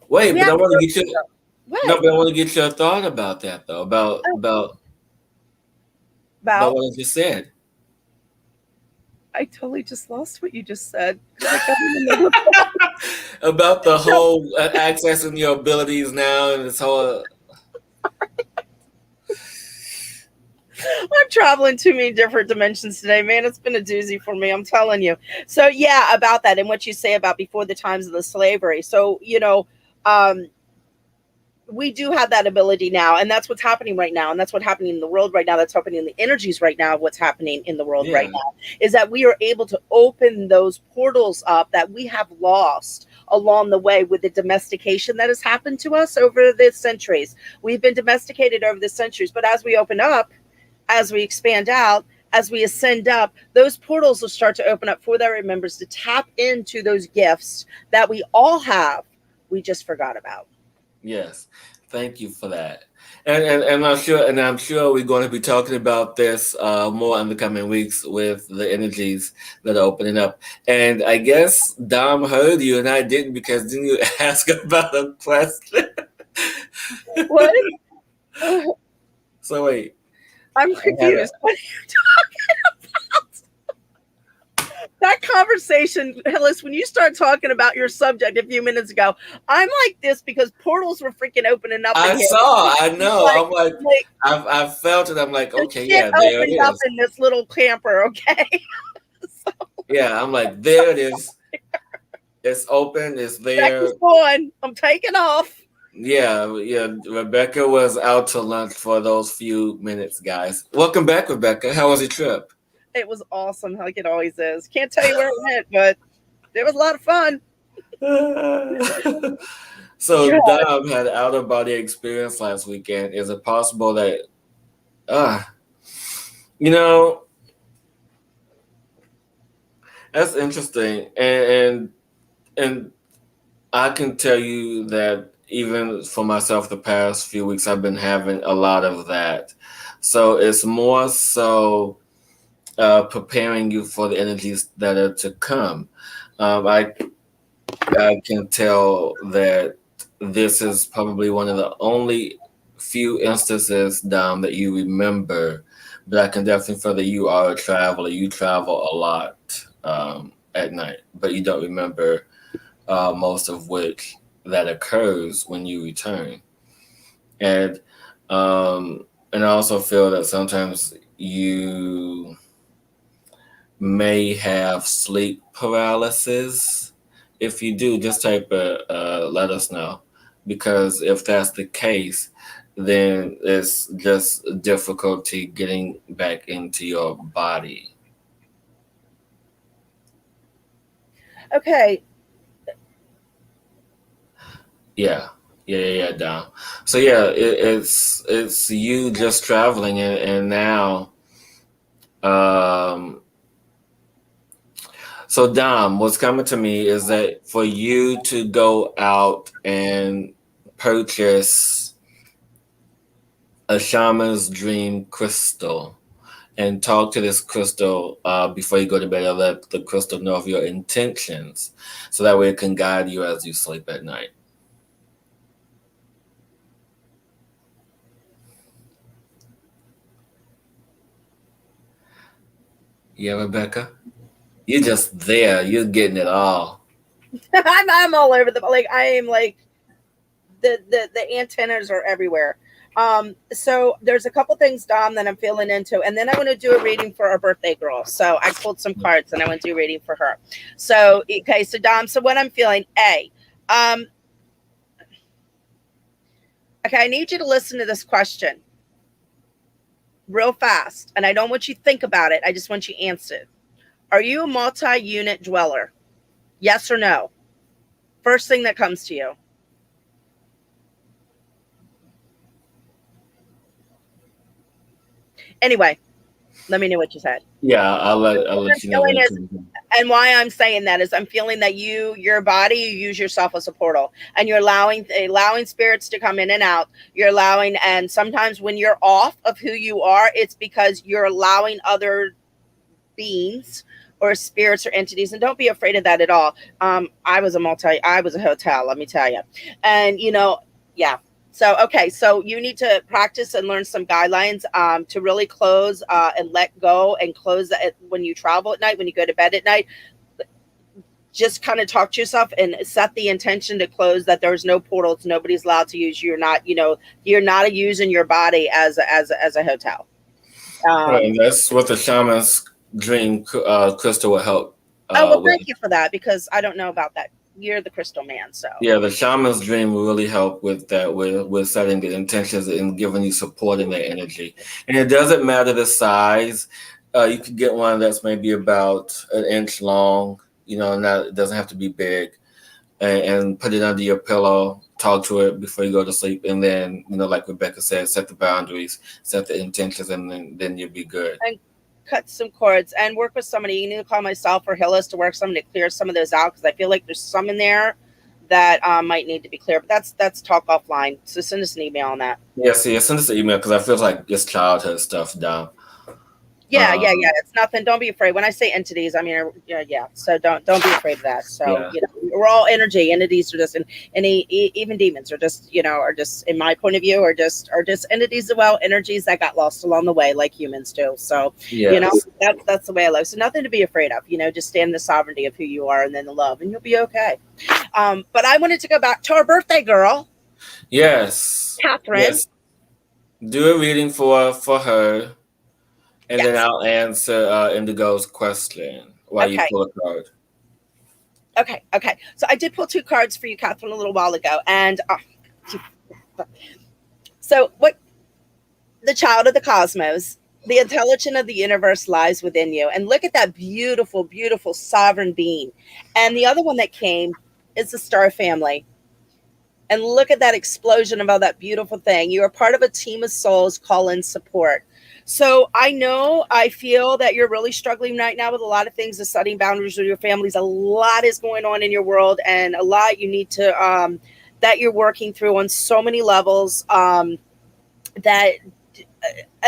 wait, but I want to get you. No,
What?
but I want to get your thought about that though. About
About?
what I just said.
I totally just lost what you just said because I got in the middle of
About the
so
whole accessing your abilities now and this whole.
I'm traveling too many different dimensions today, man. It's been a doozy for me, I'm telling you. So yeah, about that and what you say about before the times of the slavery. So, um, we do have that ability now, and that's what's happening right now, and that's what's happening in the world right now. That's happening in the energies right now. What's happening in the world right
Yeah.
now is that we are able to open those portals up that we have lost along the way with the domestication that has happened to us over the centuries. We've been domesticated over the centuries, but as we open up, as we expand out, as we ascend up, those portals will start to open up for their members to tap into those gifts that we all have. We just forgot about.
Yes. Thank you for that. And I'm sure we're going to be talking about this more in the coming weeks with the energies that are opening up. And I guess Dom heard you and I didn't, because didn't you ask about a question?
What?
So wait.
I'm
I had a,
confused. What are you talking about? That conversation, Hillis, when you start talking about your subject a few minutes ago, I'm like this because portals were freaking opening up in
I
here.
saw, I
It's
know. I'm like,
like
I felt it. I'm like,
the
okay,
shit
yeah, there it
opened up
is.
in this little camper, okay? So
Yeah, I'm like, there it is. It's open. It's there.
Becky's going. I'm taking off.
Yeah, yeah. Rebecca was out to lunch for those few minutes, guys. Welcome back, Rebecca. How was your trip?
It was awesome, like it always is. Can't tell you where it went, but it was a lot of fun.
So
Yeah.
Dom had out of body experience last weekend. Is it possible that uh you know, that's interesting. And I can tell you that even for myself the past few weeks I've been having a lot of that. So it's more so preparing you for the energies that are to come. I can tell that this is probably one of the only few instances, Dom, that you remember. But I can definitely feel that you are a traveler. You travel a lot at night, but you don't remember most of which that occurs when you return. And and I also feel that sometimes you may have sleep paralysis. If you do, just type let us know, because if that's the case, then it's just difficulty getting back into your body.
Okay.
Yeah, yeah, Dom. So yeah, it's you just traveling, and now um so Dom, what's coming to me is that for you to go out and purchase a shaman's dream crystal and talk to this crystal before you go to bed, and let the crystal know of your intentions, so that way it can guide you as you sleep at night. Yeah, Rebecca, you're just there. You're getting it all.
I'm all over the like I am like the antennas are everywhere. So there's a couple things, Dom, that I'm feeling into, and then I want to do a reading for our birthday girl. So I pulled some cards and I want to do a reading for her. So okay, so Dom, so what I'm feeling, um, okay, I need you to listen to this question real fast, and I don't want you to think about it. I just want you to answer it. Are you a multi-unit dweller? Yes or no? First thing that comes to you. Anyway, let me know what you said.
Yeah,
So
I'll
what I'm
let you know
feeling
when it
is,
comes in.
and why I'm saying that is I'm feeling that your body, you use yourself as a portal, and you're allowing spirits to come in and out. You're allowing, and sometimes when you're off of who you are, it's because you're allowing other beings or spirits or entities, and don't be afraid of that at all. I was a hotel, let me tell you. And yeah. So you need to practice and learn some guidelines to really close and let go and close when you travel at night, when you go to bed at night. Just kind of talk to yourself and set the intention to close, that there's no portals, nobody's allowed to use you. You're not using your body as a hotel.
And that's what the shaman's dream crystal will help.
Well, thank you for that, because I don't know about that. You're the crystal man, so
yeah, the shaman's dream will really help with that, with setting the intentions and giving you support in that energy. And it doesn't matter the size. You could get one that's maybe about an inch long. It doesn't have to be big, and put it under your pillow. Talk to it before you go to sleep, and then like Rebecca said, set the boundaries, set the intentions, and then you'll be good.
And cut some cords and work with somebody. You need to call myself or Hillis to work somebody to clear some of those out, because I feel like there's some in there that might need to be clear. But that's talk offline. So send us an email on that.
Yeah, send us an email, because I feel like it's childhood stuff down.
Yeah. It's nothing. Don't be afraid. When I say entities, I mean, yeah. So don't be afraid of that. So we're all energy. Entities are just, and even demons are just, are just, in my point of view, are just entities as well. Energies that got lost along the way, like humans do. So that's the way I live. So nothing to be afraid of. Just stand in the sovereignty of who you are, and then the love, and you'll be okay. But I wanted to go back to our birthday girl.
Yes,
Catherine.
Yes. Do a reading for her. And then I'll answer Indigo's question while you pull a card.
Okay. So I did pull 2 cards for you, Catherine, a little while ago. And so what the child of the cosmos, the intelligence of the universe lies within you. And look at that beautiful, beautiful sovereign being. And the other one that came is the star family. And look at that explosion of all that beautiful thing. You are part of a team of souls call in support. So I feel that you're really struggling right now with a lot of things, the setting boundaries with your families. A lot is going on in your world, and a lot you need to, that you're working through on so many levels, and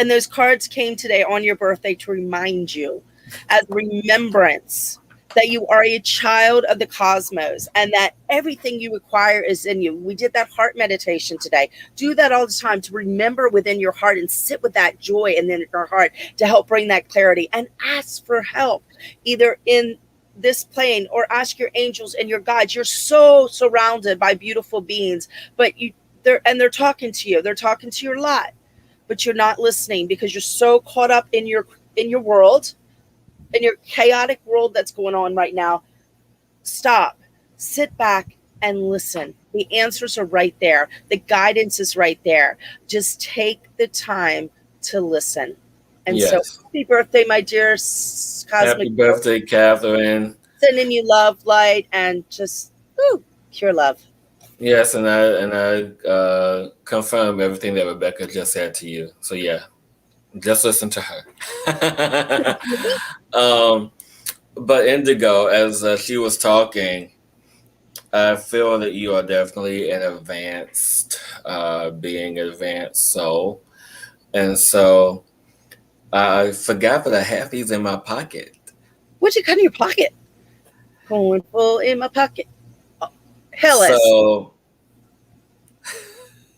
those cards came today on your birthday to remind you, as remembrance, that you are a child of the cosmos, and that everything you require is in you. We did that heart meditation today. Do that all the time, to remember within your heart and sit with that joy and in your heart to help bring that clarity, and ask for help, either in this plane or ask your angels and your guides. You're so surrounded by beautiful beings, but they're talking to you. They're talking to you a lot, but you're not listening because you're so caught up in your world, in your chaotic world that's going on right now. Stop, sit back, and listen. The answers are right there. The guidance is right there. Just take the time to listen. And so happy birthday, my dear cosmic.
Happy birthday, Catherine.
Sending you love, light, and just pure love.
Yes, and I confirm everything that Rebecca just said to you. So just listen to her. But Indigo, as she was talking, I feel that you are definitely an advanced being, an advanced soul. And so I forgot that I have these in my pocket.
What'd you got in your pocket? Going full in my pocket. Oh, Hillis.
So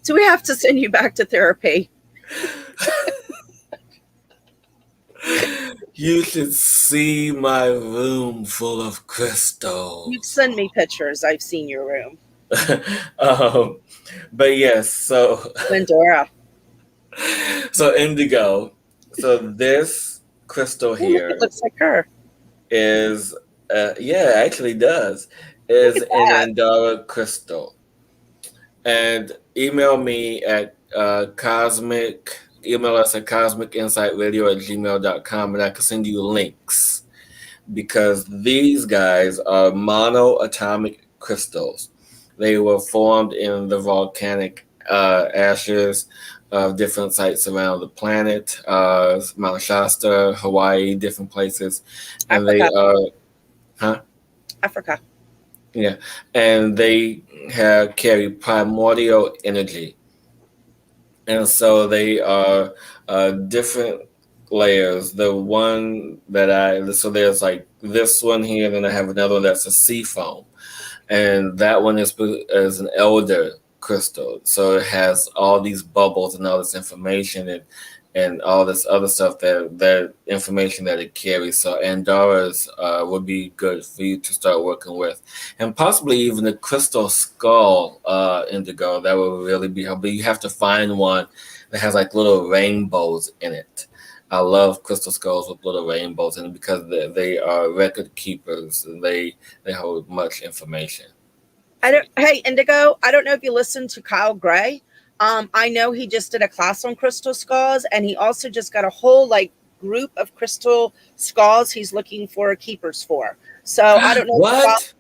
do we have to send you back to therapy?
You should see my room full of crystals.
You send me pictures. I've seen your room.
But yes, so
Glendora.
So Indigo. So this crystal here,
it looks like her.
Is it actually does. Is an Andorra crystal. And email me at email us at cosmicinsightradio@gmail.com, and I can send you links, because these guys are monoatomic crystals. They were formed in the volcanic ashes of different sites around the planet, Mount Shasta, Hawaii, different places. And
Africa.
they are,
Africa.
Yeah, and they carry primordial energy. And so they are different layers. The one that so there's like this one here, then I have another one that's a sea foam. And that one is an elder crystal. So it has all these bubbles and all this information and all this other stuff that information that it carries. So Andora's would be good for you to start working with, and possibly even the crystal skull indigo. That would really be helpful. But you have to find one that has like little rainbows in it. I love crystal skulls with little rainbows in it because they are record keepers. They hold much information.
Hey, Indigo, I don't know if you listened to Kyle Gray. I know he just did a class on crystal skulls, and he also just got a whole like group of crystal skulls he's looking for keepers for. So I don't know.
What?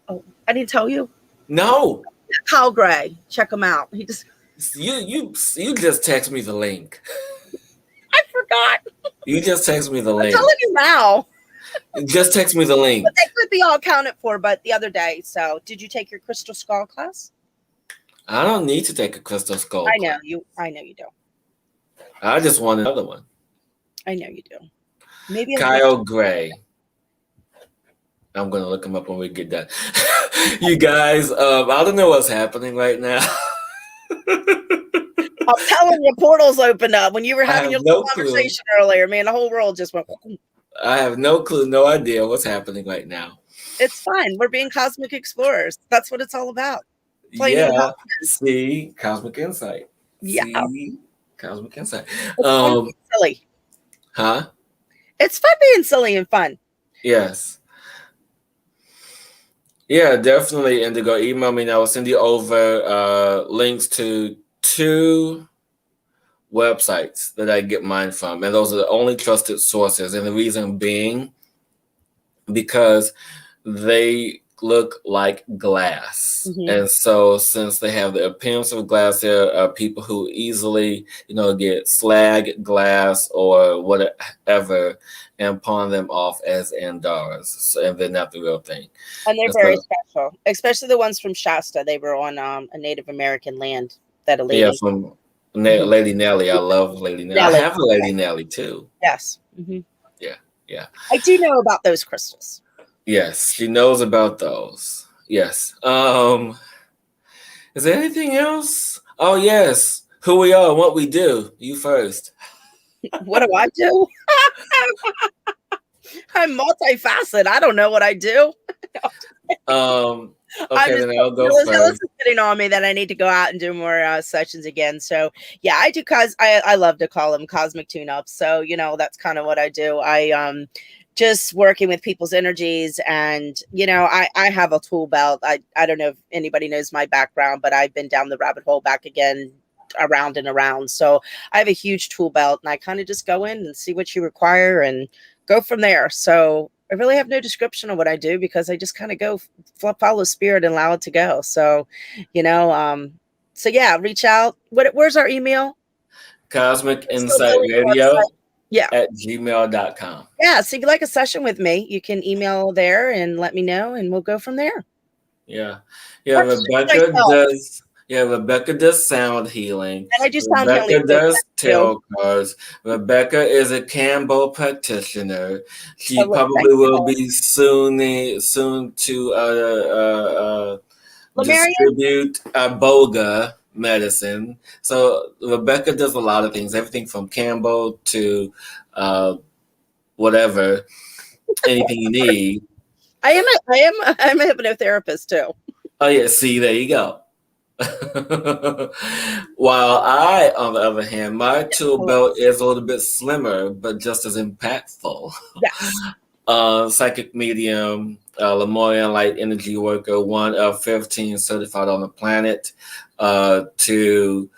Oh, I didn't tell you.
No.
Kyle Gray, check him out. He just
You just text me the link.
I forgot.
You just text me the link.
I'm telling you now.
Just text me the link.
But they could be all accounted for, but the other day. So did you take your crystal skull class?
I don't need to take a crystal skull.
I know you do.
I just want another one.
I know you do. Maybe
Kyle Gray. I'm gonna look him up when we get done. You guys, I don't know what's happening right now.
I'm telling you, portals opened up when you were having your little conversation earlier. Man, the whole world just went.
I have no clue, no idea what's happening right now.
It's fine. We're being cosmic explorers. That's what it's all about.
Yeah. See, cosmic insight.
Yeah.
See, cosmic insight.
It's silly.
Huh?
It's fun being silly and fun.
Yes. Yeah, definitely, Indigo. Email me and I will send you over links to 2 websites that I get mine from. And those are the only trusted sources. And the reason being because they look like glass.
Mm-hmm.
And so since they have the appearance of glass, there are people who easily, get slag glass or whatever and pawn them off as Andoras. So, and they're not the real thing.
And they're very special, especially the ones from Shasta. They were on a Native American land that a lady.
Yeah, from Lady Nellie. I love Lady Nellie. I have a Lady Nellie too.
Yes. Mm-hmm.
Yeah.
I do know about those crystals.
Yes, she knows about those. Yes. Is there anything else? Oh, yes. Who we are and what we do. You first.
What do I do? I'm multifaceted. I don't know what I do.
Okay, then I'll go first.
Is getting on me that I need to go out and do more sessions again. So yeah, I do I love to call them cosmic tune-ups. So that's kind of what I do. I just working with people's energies, and I have a tool belt. I don't know if anybody knows my background, but I've been down the rabbit hole back again, around and around. So I have a huge tool belt, and I kind of just go in and see what you require and go from there. So I really have no description of what I do because I just kind of go follow spirit and allow it to go. So, so yeah, reach out. Where's our email?
Cosmic Insight Radio at gmail.com.
Yeah. So if you'd like a session with me, you can email there and let me know, and we'll go from there.
Yeah. Yeah. Rebecca does sound healing.
And I do sound
Rebecca
healing.
Rebecca does tarot cards. Rebecca is a Campbell practitioner. She probably will be soon to distribute Boga medicine. So Rebecca does a lot of things, everything from Campbell to whatever, anything you need.
I'm a hypnotherapist too.
Oh yeah, see, there you go. While I, on the other hand, my tool belt is a little bit slimmer, but just as impactful.
Yes.
Psychic medium, Lemurian light energy worker, one of 15 certified on the planet to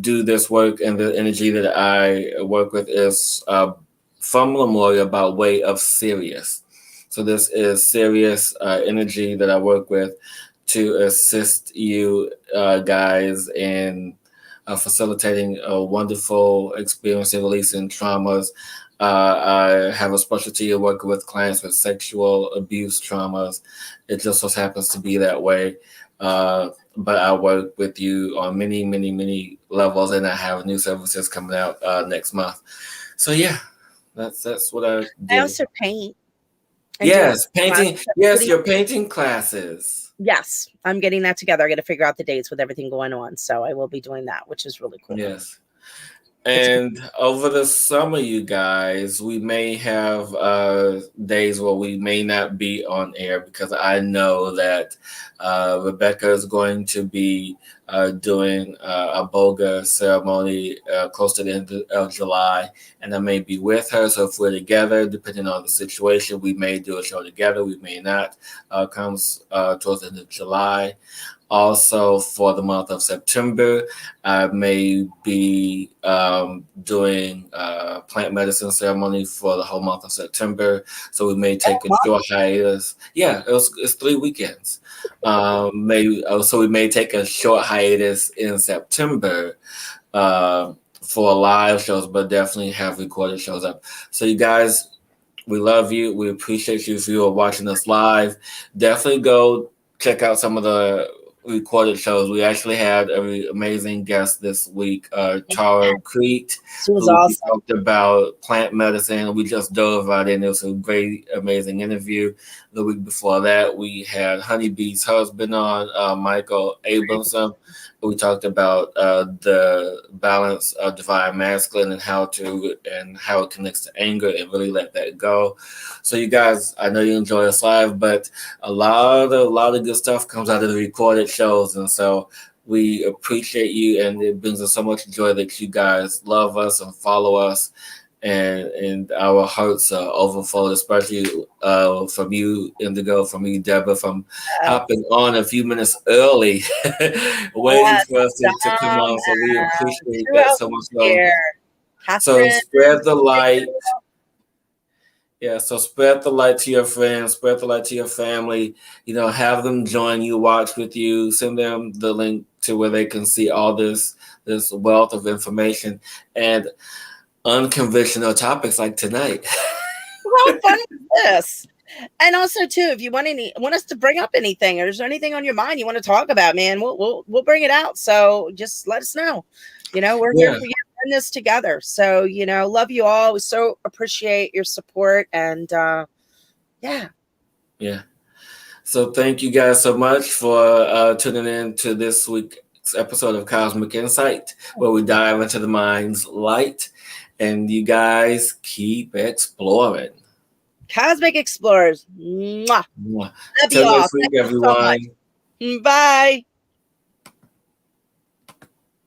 do this work. And the energy that I work with is from Lemuria by way of Sirius. So this is Sirius energy that I work with to assist you guys in facilitating a wonderful experience in releasing traumas. I have a specialty of working with clients with sexual abuse traumas. It just so happens to be that way. But I work with you on many, many, many levels, and I have new services coming out next month. So yeah, that's what I do.
I also paint.
Yes, painting. Yes, your painting classes.
Yes, I'm getting that together. I got to figure out the dates with everything going on. So I will be doing that, which is really cool.
Yes. And over the summer, you guys, we may have days where we may not be on air because I know that Rebecca is going to be doing a boga ceremony close to the end of July, and I may be with her. So if we're together, depending on the situation, we may do a show together. We may not. Comes towards the end of July. Also, for the month of September, I may be doing plant medicine ceremony for the whole month of September. So we may take a short hiatus. Yeah, it's 3 weekends. So we may take a short hiatus in September for live shows, but definitely have recorded shows up. So you guys, we love you. We appreciate you if you are watching us live. Definitely go check out some of the recorded shows. We actually had an amazing guest this week, Tara Crete,
was
who
awesome.
talked about plant medicine. We just dove right in. It was a great, amazing interview. The week before that, we had Honeybee's husband on, Michael Abramson. We talked about the balance of divine masculine and how it connects to anger and really let that go. So you guys, I know you enjoy us live, but a lot of good stuff comes out of the recorded shows, and so we appreciate you, and it brings us so much joy that you guys love us and follow us, and our hearts are overflowed, especially from you, Indigo, from you, Deborah, from hopping on a few minutes early, waiting for us to come on. So we appreciate that so much. So spread the light. Yeah, so spread the light to your friends, spread the light to your family, have them join you, watch with you, send them the link to where they can see all this wealth of information and unconventional topics like tonight.
How fun is this? And also too, if you want us to bring up anything, or is there anything on your mind you want to talk about, man, we'll bring it out. So just let us know. We're here for you in this together. So, love you all. We so appreciate your support, and yeah.
So thank you guys so much for tuning in to this week's episode of Cosmic Insight, where we dive into the mind's light, and you guys keep exploring.
Cosmic Explorers. Mwah. Love
Till
you all.
next week, everyone.
So bye.